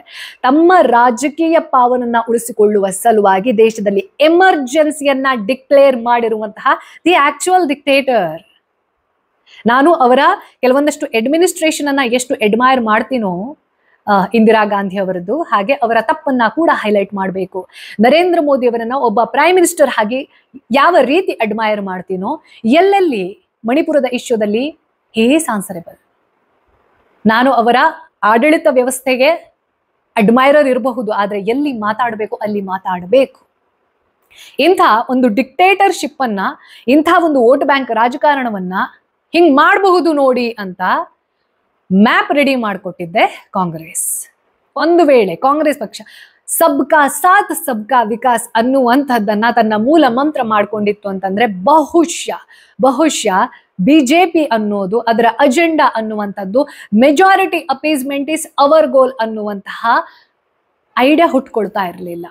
ತಮ್ಮ ರಾಜಕೀಯ ಪಾವನನ್ನ ಉಳಿಸಿಕೊಳ್ಳುವ ಸಲುವಾಗಿ ದೇಶದಲ್ಲಿ ಎಮರ್ಜೆನ್ಸಿಯನ್ನ ಡಿಕ್ಲೇರ್ ಮಾಡಿರುವಂತಹ ದಿ ಆಕ್ಚುಯಲ್ ಡಿಕ್ಟೇಟರ್. ನಾನು ಅವರ ಕೆಲವೊಂದಷ್ಟು ಅಡ್ಮಿನಿಸ್ಟ್ರೇಷನ್ ಅನ್ನ ಎಷ್ಟು ಅಡ್ಮೈರ್ ಮಾಡ್ತೀನೋ ಇಂದಿರಾ ಗಾಂಧಿ ಅವರದ್ದು, ಹಾಗೆ ಅವರ ತಪ್ಪನ್ನ ಕೂಡ ಹೈಲೈಟ್ ಮಾಡಬೇಕು. ನರೇಂದ್ರ ಮೋದಿ ಅವರನ್ನ ಒಬ್ಬ ಪ್ರೈಮ್ ಮಿನಿಸ್ಟರ್ ಆಗಿ ಯಾವ ರೀತಿ ಅಡ್ಮೈರ್ ಮಾಡ್ತೀನೋ, ಎಲ್ಲೆಲ್ಲಿ ಮಣಿಪುರದ ಇಶ್ಯೂದಲ್ಲಿ ಈಸ್ ಆನ್ಸರೇಬಲ್. ನಾನು ಅವರ ಆಡಳಿತ ವ್ಯವಸ್ಥೆಗೆ ಅಡ್ಮೈರರ್ ಇರಬಹುದು, ಆದ್ರೆ ಎಲ್ಲಿ ಮಾತಾಡಬೇಕು ಅಲ್ಲಿ ಮಾತಾಡಬೇಕು. ಇಂಥ ಒಂದು ಡಿಕ್ಟೇಟರ್ಶಿಪ್ ಅನ್ನ, ಇಂಥ ಒಂದು ವೋಟ್ ಬ್ಯಾಂಕ್ ರಾಜಕಾರಣವನ್ನ ಹಿಂಗ್ ಮಾಡಬಹುದು ನೋಡಿ ಅಂತ ಮ್ಯಾಪ್ ರೆಡಿ ಮಾಡಿಕೊಟ್ಟಿದ್ದೆ ಕಾಂಗ್ರೆಸ್. ಒಂದು ವೇಳೆ ಕಾಂಗ್ರೆಸ್ ಪಕ್ಷ ಸಬ್ಕಾ ಸಾಥ್ ಸಬ್ಕಾ ವಿಕಾಸ್ ಅನ್ನುವಂಥದ್ದನ್ನ ತನ್ನ ಮೂಲ ಮಂತ್ರ ಮಾಡ್ಕೊಂಡಿತ್ತು ಅಂತಂದ್ರೆ ಬಹುಶಃ ಬಿಜೆಪಿ ಅನ್ನೋದು ಅದರ ಅಜೆಂಡಾ ಅನ್ನುವಂಥದ್ದು majority appeasement is our goal ಅನ್ನುವಂತಹ ಐಡಿಯಾ ಹುಟ್ಕೊಳ್ತಾ ಇರಲಿಲ್ಲ.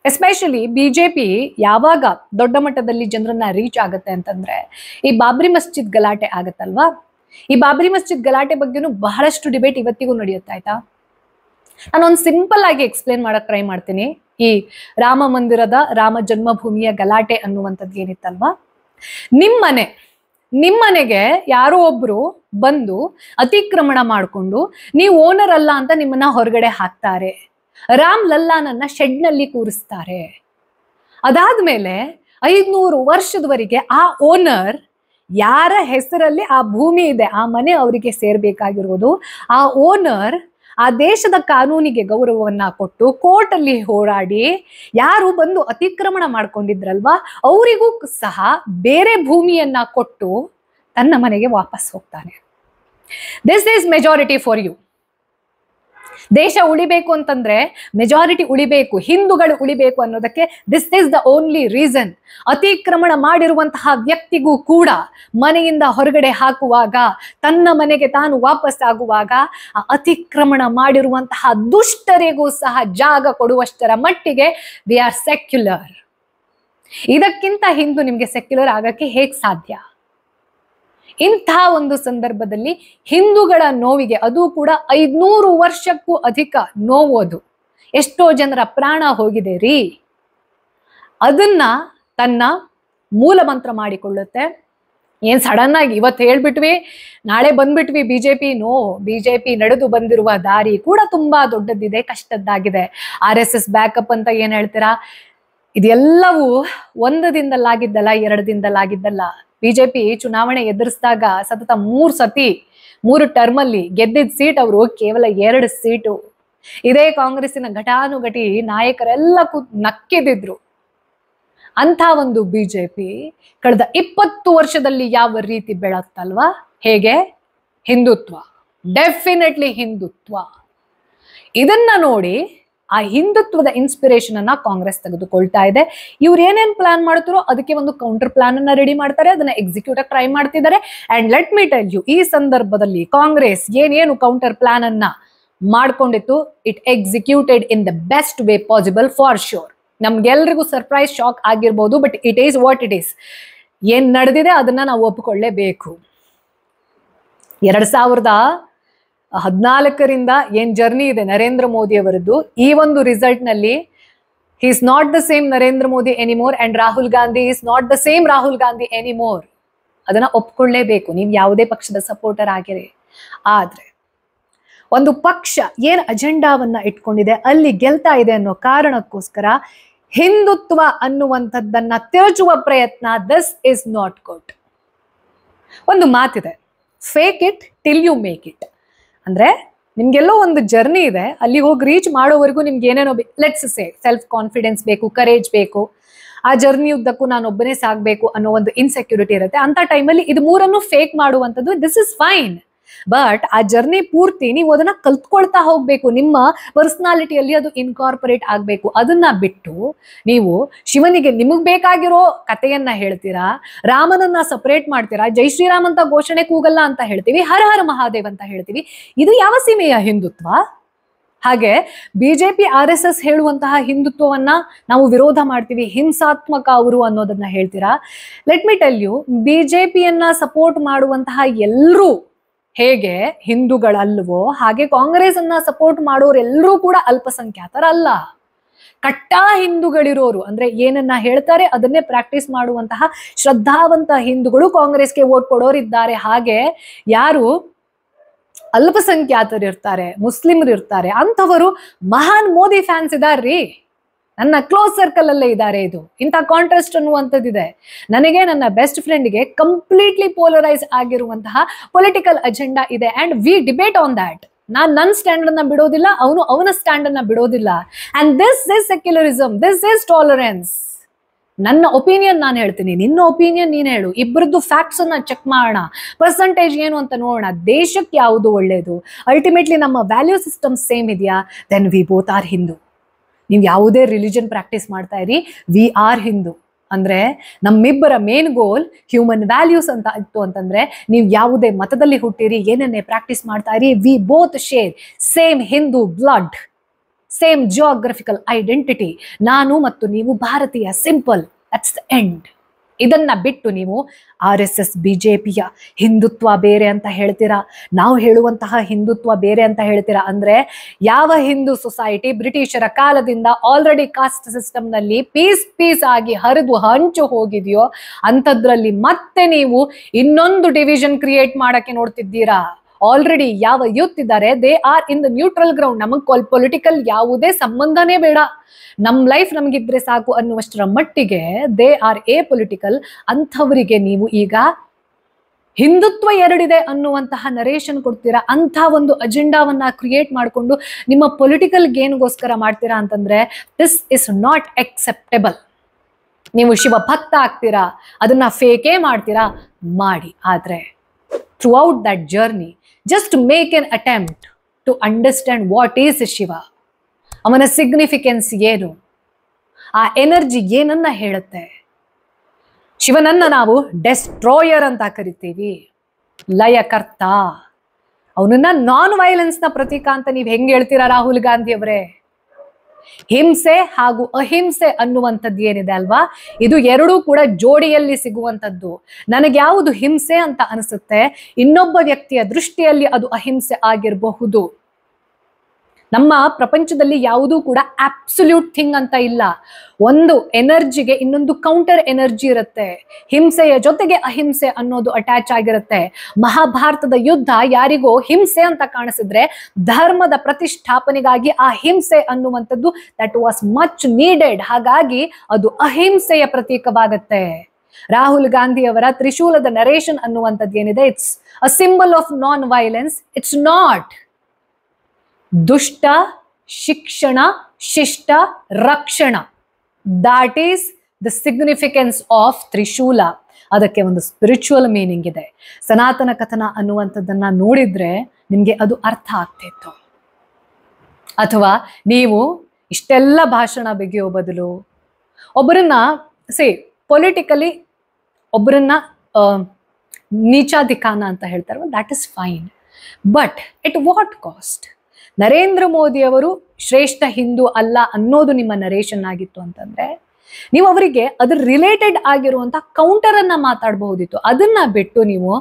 ಎಸ್ಪೆಷಲಿ ಬಿಜೆಪಿ ಯಾವಾಗ ದೊಡ್ಡ ಮಟ್ಟದಲ್ಲಿ ಜನರನ್ನ ರೀಚ್ ಆಗುತ್ತೆ ಅಂತಂದ್ರೆ ಈ ಬಾಬ್ರಿ ಮಸ್ಜಿದ್ ಗಲಾಟೆ ಆಗತ್ತಲ್ವಾ, ಈ ಬಾಬ್ರಿ ಮಸ್ಜಿದ್ ಗಲಾಟೆ ಬಗ್ಗೆನೂ ಬಹಳಷ್ಟು ಡಿಬೇಟ್ ಇವತ್ತಿಗೂ ನಡೆಯುತ್ತೆ. ಆಯ್ತಾ, ನಾನೊಂದು ಸಿಂಪಲ್ ಆಗಿ ಎಕ್ಸ್ಪ್ಲೇನ್ ಮಾಡಕ್ ಟ್ರೈ ಮಾಡ್ತೀನಿ. ಈ ರಾಮ ಮಂದಿರದ, ರಾಮ ಜನ್ಮಭೂಮಿಯ ಗಲಾಟೆ ಅನ್ನುವಂಥದ್ದು ಏನಿತ್ತಲ್ವಾ, ನಿಮ್ಮನೆಗೆ ಯಾರೋ ಒಬ್ರು ಬಂದು ಅತಿಕ್ರಮಣ ಮಾಡಿಕೊಂಡು ನೀವು ಓನರ್ ಅಲ್ಲ ಅಂತ ನಿಮ್ಮನ್ನ ಹೊರಗಡೆ ಹಾಕ್ತಾರೆ. ರಾಮ್ ಲಲ್ಲಾನನ್ನ ಶೆಡ್ ನಲ್ಲಿ ಕೂರಿಸ್ತಾರೆ. ಅದಾದ್ಮೇಲೆ 500 ವರ್ಷದವರೆಗೆ ಆ ಓನರ್ ಯಾರ ಹೆಸರಲ್ಲಿ ಆ ಭೂಮಿ ಇದೆ, ಆ ಮನೆ ಅವರಿಗೆ ಸೇರ್ಬೇಕಾಗಿರೋದು, ಆ ಓನರ್ ಆ ದೇಶದ ಕಾನೂನಿಗೆ ಗೌರವವನ್ನ ಕೊಟ್ಟು ಕೋರ್ಟಲ್ಲಿ ಹೋರಾಡಿ ಯಾರು ಬಂದು ಅತಿಕ್ರಮಣ ಮಾಡ್ಕೊಂಡಿದ್ರಲ್ವಾ ಅವರಿಗೂ ಸಹ ಬೇರೆ ಭೂಮಿಯನ್ನ ಕೊಟ್ಟು ತನ್ನ ಮನೆಗೆ ವಾಪಸ್ ಹೋಗ್ತಾನೆ. This is majority for you. ದೇಶ ಉಳಿಬೇಕು ಅಂತಂದ್ರೆ ಮೆಜಾರಿಟಿ ಉಳಿಬೇಕು, ಹಿಂದೂಗಳು ಉಳಿಬೇಕು ಅನ್ನೋದಕ್ಕೆ this is the only reason. ಅತಿಕ್ರಮಣ ಮಾಡಿರುವಂತಹ ವ್ಯಕ್ತಿಗೂ ಕೂಡ ಮನೆಯಿಂದ ಹೊರಗಡೆ ಹಾಕುವಾಗ, ತನ್ನ ಮನೆಗೆ ತಾನು ವಾಪಸ್ ಆಗುವಾಗ ಆ ಅತಿಕ್ರಮಣ ಮಾಡಿರುವಂತಹ ದುಷ್ಟರಿಗೂ ಸಹ ಜಾಗ ಕೊಡುವಷ್ಟರ ಮಟ್ಟಿಗೆ ದೇ ಆರ್ ಸೆಕ್ಯುಲರ್. ಇದಕ್ಕಿಂತ ಹಿಂದೂ ನಿಮ್ಗೆ ಸೆಕ್ಯುಲರ್ ಆಗಕ್ಕೆ ಹೇಗ್ ಸಾಧ್ಯ? ಇಂಥ ಒಂದು ಸಂದರ್ಭದಲ್ಲಿ ಹಿಂದೂಗಳ ನೋವಿಗೆ, ಅದು ಕೂಡ 500 ವರ್ಷಕ್ಕೂ ಅಧಿಕ ನೋವು, ಅದು ಎಷ್ಟೋ ಜನರ ಪ್ರಾಣ ಹೋಗಿದೆ ರೀ, ಅದನ್ನ ತನ್ನ ಮೂಲ ಮಂತ್ರ ಮಾಡಿಕೊಳ್ಳುತ್ತೆ. ಏನ್ ಸಡನ್ ಆಗಿ ಇವತ್ತು ಹೇಳ್ಬಿಟ್ವಿ ನಾಳೆ ಬಂದ್ಬಿಟ್ವಿ ಬಿಜೆಪಿ? ನೋ, ಬಿಜೆಪಿ ನಡೆದು ಬಂದಿರುವ ದಾರಿ ಕೂಡ ತುಂಬಾ ದೊಡ್ಡದಿದೆ, ಕಷ್ಟದ್ದಾಗಿದೆ. RSS ಬ್ಯಾಕಪ್ ಅಂತ ಏನ್ ಹೇಳ್ತೀರಾ? ಇದೆಲ್ಲವೂ 1 ದಿನದಲ್ಲಾಗಿದ್ದಲ್ಲ, 2 ದಿನದಲ್ಲಾಗಿದ್ದಲ್ಲ. ಬಿಜೆಪಿ ಚುನಾವಣೆ ಎದುರಿಸಿದಾಗ ಸತತ 3 ಸತಿ 3 ಟರ್ಮಲ್ಲಿ ಗೆದ್ದಿದ್ದ ಸೀಟ್ ಅವರು ಕೇವಲ 2 ಸೀಟು. ಇದೇ ಕಾಂಗ್ರೆಸ್ಸಿನ ಘಟಾನುಘಟಿ ನಾಯಕರೆಲ್ಲ ನಕ್ಕಿದ್ರು. ಅಂಥ ಒಂದು ಬಿಜೆಪಿ ಕಳೆದ 20 ವರ್ಷದಲ್ಲಿ ಯಾವ ರೀತಿ ಬೆಳತ್ತಲ್ವಾ? ಹೇಗೆ? ಹಿಂದುತ್ವ, ಡೆಫಿನೆಟ್ಲಿ ಹಿಂದುತ್ವ. ಇದನ್ನ ನೋಡಿ ಆ ಹಿಂದುತ್ವದ ಇನ್ಸ್ಪಿರೇಷನ್ ಅನ್ನ ಕಾಂಗ್ರೆಸ್ ತೆಗೆದುಕೊಳ್ತಾ ಇದೆ. ಇವ್ರು ಏನೇನ್ ಪ್ಲಾನ್ ಮಾಡ್ತಾರೋ ಅದಕ್ಕೆ ಒಂದು ಕೌಂಟರ್ ಪ್ಲಾನ್ ಅನ್ನ ರೆಡಿ ಮಾಡ್ತಾರೆ, ಅದನ್ನ ಎಕ್ಸಿಕ್ಯೂಟ್ ಟ್ರೈ ಮಾಡ್ತಿದ್ದಾರೆ. And let me tell you, ಈ ಸಂದರ್ಭದಲ್ಲಿ ಕಾಂಗ್ರೆಸ್ ಏನೇನು ಕೌಂಟರ್ ಪ್ಲಾನ್ ಅನ್ನ ಮಾಡ್ಕೊಂಡಿತ್ತು, it executed in the best way possible for sure. ನಮ್ಗೆಲ್ರಿಗೂ ಸರ್ಪ್ರೈಸ್ ಶಾಕ್ ಆಗಿರ್ಬೋದು, but it is what it is. ಏನ್ ನಡೆದಿದೆ ಅದನ್ನ ನಾವು ಒಪ್ಪಿಕೊಳ್ಳೇಬೇಕು. 2014 ಏನ್ ಜರ್ನಿ ಇದೆ ನರೇಂದ್ರ ಮೋದಿ ಅವರದ್ದು, ಈ ಒಂದು ರಿಸಲ್ಟ್ ನಲ್ಲಿ he is not the same Narendra Modi anymore and Rahul Gandhi is not the same Rahul Gandhi anymore. ಅದನ್ನ ಒಪ್ಕೊಳ್ಳೇಬೇಕು, ನೀವು ಯಾವುದೇ ಪಕ್ಷದ ಸಪೋರ್ಟರ್ ಆಗಿರಿ. ಆದ್ರೆ ಒಂದು ಪಕ್ಷ ಏನ್ ಅಜೆಂಡಾವನ್ನ ಇಟ್ಕೊಂಡಿದೆ, ಅಲ್ಲಿ ಗೆಲ್ತಾ ಇದೆ ಅನ್ನೋ ಕಾರಣಕ್ಕೋಸ್ಕರ ಹಿಂದುತ್ವ ಅನ್ನುವಂಥದ್ದನ್ನ ತಿರುಚುವ ಪ್ರಯತ್ನ, ದಿಸ್ ಇಸ್ ನಾಟ್ ಗುಡ್. ಒಂದು ಮಾತಿದೆ, fake it till you make it. ಅಂದ್ರೆ ನಿಮ್ಗೆಲ್ಲೋ ಒಂದು ಜರ್ನಿ ಇದೆ, ಅಲ್ಲಿ ಹೋಗಿ ರೀಚ್ ಮಾಡೋವರೆಗೂ ನಿಮ್ಗೆ ಏನೇನೋ ಲೆಟ್ಸ್ ಸೇ ಸೆಲ್ಫ್ ಕಾನ್ಫಿಡೆನ್ಸ್ ಬೇಕು, ಕರೇಜ್ ಬೇಕು, ಆ ಜರ್ನಿ ಉದ್ದಕ್ಕೂ ನಾನು ಒಬ್ಬನೇ ಸಾಗಬೇಕು ಅನ್ನೋ ಒಂದು ಇನ್ಸೆಕ್ಯೂರಿಟಿ ಇರುತ್ತೆ. ಅಂತ ಟೈಮಲ್ಲಿ ಇದು 3 ಫೇಕ್ ಮಾಡುವಂಥದ್ದು, ದಿಸ್ ಇಸ್ ಫೈನ್. ಬಟ್ ಆ ಜರ್ನಿ ಪೂರ್ತಿ ನೀವು ಅದನ್ನ ಕಲ್ತ್ಕೊಳ್ತಾ ಹೋಗ್ಬೇಕು, ನಿಮ್ಮ ಪರ್ಸನಾಲಿಟಿಯಲ್ಲಿ ಅದು ಇನ್ಕಾರ್ಪೊರೇಟ್ ಆಗ್ಬೇಕು. ಅದನ್ನ ಬಿಟ್ಟು ನೀವು ಶಿವನಿಗೆ ನಿಮಗ್ ಬೇಕಾಗಿರೋ ಕಥೆಯನ್ನ ಹೇಳ್ತೀರಾ, ರಾಮನನ್ನ ಸಪರೇಟ್ ಮಾಡ್ತೀರಾ, ಜೈ ಶ್ರೀರಾಮ್ ಅಂತ ಘೋಷಣೆ ಕೂಗಲ್ಲ ಅಂತ ಹೇಳ್ತೀವಿ, ಹರ ಹರ ಮಹಾದೇವ್ ಅಂತ ಹೇಳ್ತೀವಿ. ಇದು ಯಾವ ಸೀಮೆಯ ಹಿಂದುತ್ವ? ಹಾಗೆ ಬಿಜೆಪಿ RSS ಹೇಳುವಂತಹ ಹಿಂದುತ್ವವನ್ನ ನಾವು ವಿರೋಧ ಮಾಡ್ತೀವಿ, ಹಿಂಸಾತ್ಮಕ ಅವರು ಅನ್ನೋದನ್ನ ಹೇಳ್ತೀರಾ. ಲೆಟ್ ಮಿ ಟೆಲ್ ಯು, ಬಿಜೆಪಿಯನ್ನ ಸಪೋರ್ಟ್ ಮಾಡುವಂತಹ ಎಲ್ಲರೂ ಹೇಗೆ ಹಿಂದೂಗಳಲ್ವೋ ಹಾಗೆ ಕಾಂಗ್ರೆಸ್ ಅನ್ನ ಸಪೋರ್ಟ್ ಮಾಡೋರೆಲ್ಲರೂ ಕೂಡ ಅಲ್ಪಸಂಖ್ಯಾತರಲ್ಲ. ಕಟ್ಟಾ ಹಿಂದೂಗಳಿರೋರು, ಅಂದ್ರೆ ಏನನ್ನ ಹೇಳ್ತಾರೆ ಅದನ್ನೇ ಪ್ರಾಕ್ಟೀಸ್ ಮಾಡುವಂತಹ ಶ್ರದ್ಧಾವಂತ ಹಿಂದೂಗಳು ಕಾಂಗ್ರೆಸ್ಗೆ ವೋಟ್ ಕೊಡೋರಿದ್ದಾರೆ. ಹಾಗೆ ಯಾರು ಅಲ್ಪಸಂಖ್ಯಾತರಿರ್ತಾರೆ, ಮುಸ್ಲಿಮರು ಇರ್ತಾರೆ, ಅಂಥವರು ಮಹಾನ್ ಮೋದಿ ಫ್ಯಾನ್ಸ್ ಇದಾರ್ರಿ. ನನ್ನ ಕ್ಲೋಸ್ ಸರ್ಕಲ್ ಅಲ್ಲೇ ಇದ್ದಾರೆ. ಇದು ಇಂಥ ಕಾಂಟ್ರಾಸ್ಟ್ ಅನ್ನುವಂಥದ್ದಿದೆ. ನನಗೆ ನನ್ನ ಬೆಸ್ಟ್ ಫ್ರೆಂಡ್ಗೆ ಕಂಪ್ಲೀಟ್ಲಿ ಪೋಲರೈಸ್ ಆಗಿರುವಂತಹ ಪೊಲಿಟಿಕಲ್ ಅಜೆಂಡಾ ಇದೆ and we debate on that. ನಾನು ನನ್ನ ಸ್ಟ್ಯಾಂಡ್ ಅನ್ನ ಬಿಡೋದಿಲ್ಲ, ಅವನು ಅವನ ಸ್ಟ್ಯಾಂಡ್ ಅನ್ನ ಬಿಡೋದಿಲ್ಲ. And this is secularism, this is tolerance. ನನ್ನ ಒಪಿನಿಯನ್ ನಾನು ಹೇಳ್ತೀನಿ, ನಿನ್ನ ಒಪಿನಿಯನ್ ನೀನ್ ಹೇಳು, ಇಬ್ಬರದ್ದು ಫ್ಯಾಕ್ಟ್ಸ್ ಅನ್ನ ಚೆಕ್ ಮಾಡೋಣ, ಪರ್ಸೆಂಟೇಜ್ ಏನು ಅಂತ ನೋಡೋಣ, ದೇಶಕ್ಕೆ ಯಾವುದು ಒಳ್ಳೇದು, ಅಲ್ಟಿಮೇಟ್ಲಿ ನಮ್ಮ ವ್ಯಾಲ್ಯೂ ಸಿಸ್ಟಮ್ ಸೇಮ್ ಇದೆಯಾ, then we both are Hindu. ನೀವು ಯಾವುದೇ ರಿಲಿಜನ್ ಪ್ರಾಕ್ಟೀಸ್ ಮಾಡ್ತಾ ಇರಿ, ವಿ ಆರ್ ಹಿಂದೂ. ಅಂದ್ರೆ ನಮ್ಮಿಬ್ಬರ ಮೇನ್ ಗೋಲ್ ಹ್ಯೂಮನ್ ವ್ಯಾಲ್ಯೂಸ್ ಅಂತ ಇತ್ತು ಅಂತಂದ್ರೆ, ನೀವು ಯಾವುದೇ ಮತದಲ್ಲಿ ಹುಟ್ಟಿರಿ, ಏನನ್ನೇ ಪ್ರಾಕ್ಟೀಸ್ ಮಾಡ್ತಾ ಇರಿ, we both share same Hindu blood, same geographical identity. ನಾನು ಮತ್ತು ನೀವು ಭಾರತೀಯ, ಸಿಂಪಲ್, ದಟ್ಸ್ ದ ಎಂಡ್. ಇದನ್ನ ಬಿಟ್ಟು ನೀವು RSS ಬಿಜೆಪಿಯ ಹಿಂದುತ್ವ ಬೇರೆ ಅಂತ ಹೇಳ್ತೀರಾ, ನಾವು ಹೇಳುವಂತಹ ಹಿಂದುತ್ವ ಬೇರೆ ಅಂತ ಹೇಳ್ತೀರಾ. ಅಂದ್ರೆ ಯಾವ ಹಿಂದೂ ಸೊಸೈಟಿ ಬ್ರಿಟಿಷರ ಕಾಲದಿಂದ ಆಲ್ರೆಡಿ ಕಾಸ್ಟ್ ಸಿಸ್ಟಮ್ ನಲ್ಲಿ ಪೀಸ್ ಆಗಿ ಹರಿದು ಹಂಚು ಹೋಗಿದೆಯೋ ಅಂಥದ್ರಲ್ಲಿ ಮತ್ತೆ ನೀವು ಇನ್ನೊಂದು ಡಿವಿಷನ್ ಕ್ರಿಯೇಟ್ ಮಾಡಕ್ಕೆ ನೋಡ್ತಿದ್ದೀರಾ. ಆಲ್ರೆಡಿ ಯಾವ ಯೂತ್ ಇದ್ದಾರೆ, they are in the neutral ground. ನಮಗ್ ಪೊಲಿಟಿಕಲ್ ಯಾವುದೇ ಸಂಬಂಧನೇ ಬೇಡ, ನಮ್ ಲೈಫ್ ನಮಗಿದ್ರೆ ಸಾಕು ಅನ್ನುವಷ್ಟರ ಮಟ್ಟಿಗೆ ದೇ ಆರ್ ಎ ಪೊಲಿಟಿಕಲ್. ಅಂಥವರಿಗೆ ನೀವು ಈಗ ಹಿಂದುತ್ವ ಎರಡಿದೆ ಅನ್ನುವಂತಹ ನರೇಶನ್ ಕೊಡ್ತೀರಾ, ಅಂಥ ಒಂದು ಅಜೆಂಡಾವನ್ನ ಕ್ರಿಯೇಟ್ ಮಾಡಿಕೊಂಡು ನಿಮ್ಮ ಪೊಲಿಟಿಕಲ್ ಗೇನ್ಗೋಸ್ಕರ ಮಾಡ್ತೀರಾ ಅಂತಂದ್ರೆ ದಿಸ್ ಇಸ್ ನಾಟ್ ಎಕ್ಸೆಪ್ಟೆಬಲ್. ನೀವು ಶಿವ ಭಕ್ತ ಆಗ್ತೀರಾ, ಅದನ್ನ ಫೇಕೇ ಮಾಡ್ತೀರಾ, ಮಾಡಿ. ಆದ್ರೆ throughout that journey just make an attempt to understand what is Shiva, ಅವನ ಸಿಗ್ನಿಫಿಕೆನ್ಸ್ ಏನು, ಆ ಎನರ್ಜಿ ಏನನ್ನ ಹೇಳುತ್ತೆ. ಶಿವನನ್ನ ನಾವು ಡೆಸ್ಟ್ರಾಯರ್ ಅಂತ ಕರಿತೀವಿ, ಲಯಕರ್ತ. ಅವನನ್ನ ನಾನ್ ವೈಲೆನ್ಸ್ ನ ಪ್ರತೀಕ ಅಂತ ನೀವು ಹೆಂಗ್ ಹೇಳ್ತೀರಾ ರಾಹುಲ್ ಗಾಂಧಿ ಅವರೇ? ಹಿಂಸೆ ಹಾಗೂ ಅಹಿಂಸೆ ಅನ್ನುವಂಥದ್ದು ಏನಿದೆ ಅಲ್ವಾ, ಇದು ಎರಡೂ ಕೂಡ ಜೋಡಿಯಲ್ಲಿ ಸಿಗುವಂಥದ್ದು. ನನಗೆ ಯಾವುದು ಹಿಂಸೆ ಅಂತ ಅನಿಸುತ್ತೆ, ಇನ್ನೊಬ್ಬ ವ್ಯಕ್ತಿಯ ದೃಷ್ಟಿಯಲ್ಲಿ ಅದು ಅಹಿಂಸೆ ಆಗಿರಬಹುದು. ನಮ್ಮ ಪ್ರಪಂಚದಲ್ಲಿ ಯಾವುದೂ ಕೂಡ ಅಬ್ಸಲ್ಯೂಟ್ ಥಿಂಗ್ ಅಂತ ಇಲ್ಲ. ಒಂದು ಎನರ್ಜಿಗೆ ಇನ್ನೊಂದು ಕೌಂಟರ್ ಎನರ್ಜಿ ಇರುತ್ತೆ. ಹಿಂಸೆಯ ಜೊತೆಗೆ ಅಹಿಂಸೆ ಅನ್ನೋದು ಅಟ್ಯಾಚ್ ಆಗಿರುತ್ತೆ. ಮಹಾಭಾರತದ ಯುದ್ಧ ಯಾರಿಗೋ ಹಿಂಸೆ ಅಂತ ಕಾಣಿಸಿದ್ರೆ ಧರ್ಮದ ಪ್ರತಿಷ್ಠಾಪನೆಗಾಗಿ ಆ ಹಿಂಸೆ ಅನ್ನುವಂಥದ್ದು ದಟ್ ವಾಸ್ ಮಚ್ ನೀಡೆಡ್. ಹಾಗಾಗಿ ಅದು ಅಹಿಂಸೆಯ ಪ್ರತೀಕವಾಗತ್ತೆ. ರಾಹುಲ್ ಗಾಂಧಿ ಅವರ ತ್ರಿಶೂಲದ ನರೇಶನ್ ಅನ್ನುವಂಥದ್ದು ಏನಿದೆ, it's a symbol of non violence. It's not. ದುಷ್ಟ ಶಿಕ್ಷಣ ಶಿಷ್ಟ ರಕ್ಷಣ, that is the significance of trishul. ಅದಕ್ಕೆ ಒಂದು ಸ್ಪಿರಿಚುವಲ್ ಮೀನಿಂಗ್ ಇದೆ. ಸನಾತನ ಕಥನ ಅನ್ನುವಂಥದ್ದನ್ನ ನೋಡಿದ್ರೆ ನಿಮ್ಗೆ ಅದು ಅರ್ಥ ಆಗ್ತಿತ್ತು. ಅಥವಾ ನೀವು ಇಷ್ಟೆಲ್ಲ ಭಾಷಣ ಬಿಗಿಯೋ ಬದಲು ಒಬ್ಬರನ್ನ ಪೊಲಿಟಿಕಲಿ ಒಬ್ಬರನ್ನ ನೀಚಾಧಿಕಾನ ಅಂತ ಹೇಳ್ತಾರೆ, that is fine. But at what cost? Narendra Modi ಅವರು ಶ್ರೇಷ್ಠ ಹಿಂದೂ ಅಲ್ಲ ಅನ್ನೋದು ನಿಮ್ಮ ನರೇಶನ್ ಆಗಿತ್ತು ಅಂತಂದ್ರೆ ನೀವು ಅವರಿಗೆ ಅದ್ರ ರಿಲೇಟೆಡ್ ಆಗಿರುವಂತ ಕೌಂಟರ್ ಅನ್ನ ಮಾತಾಡಬಹುದಿತ್ತು. ಅದನ್ನ ಬಿಟ್ಟು ನೀವು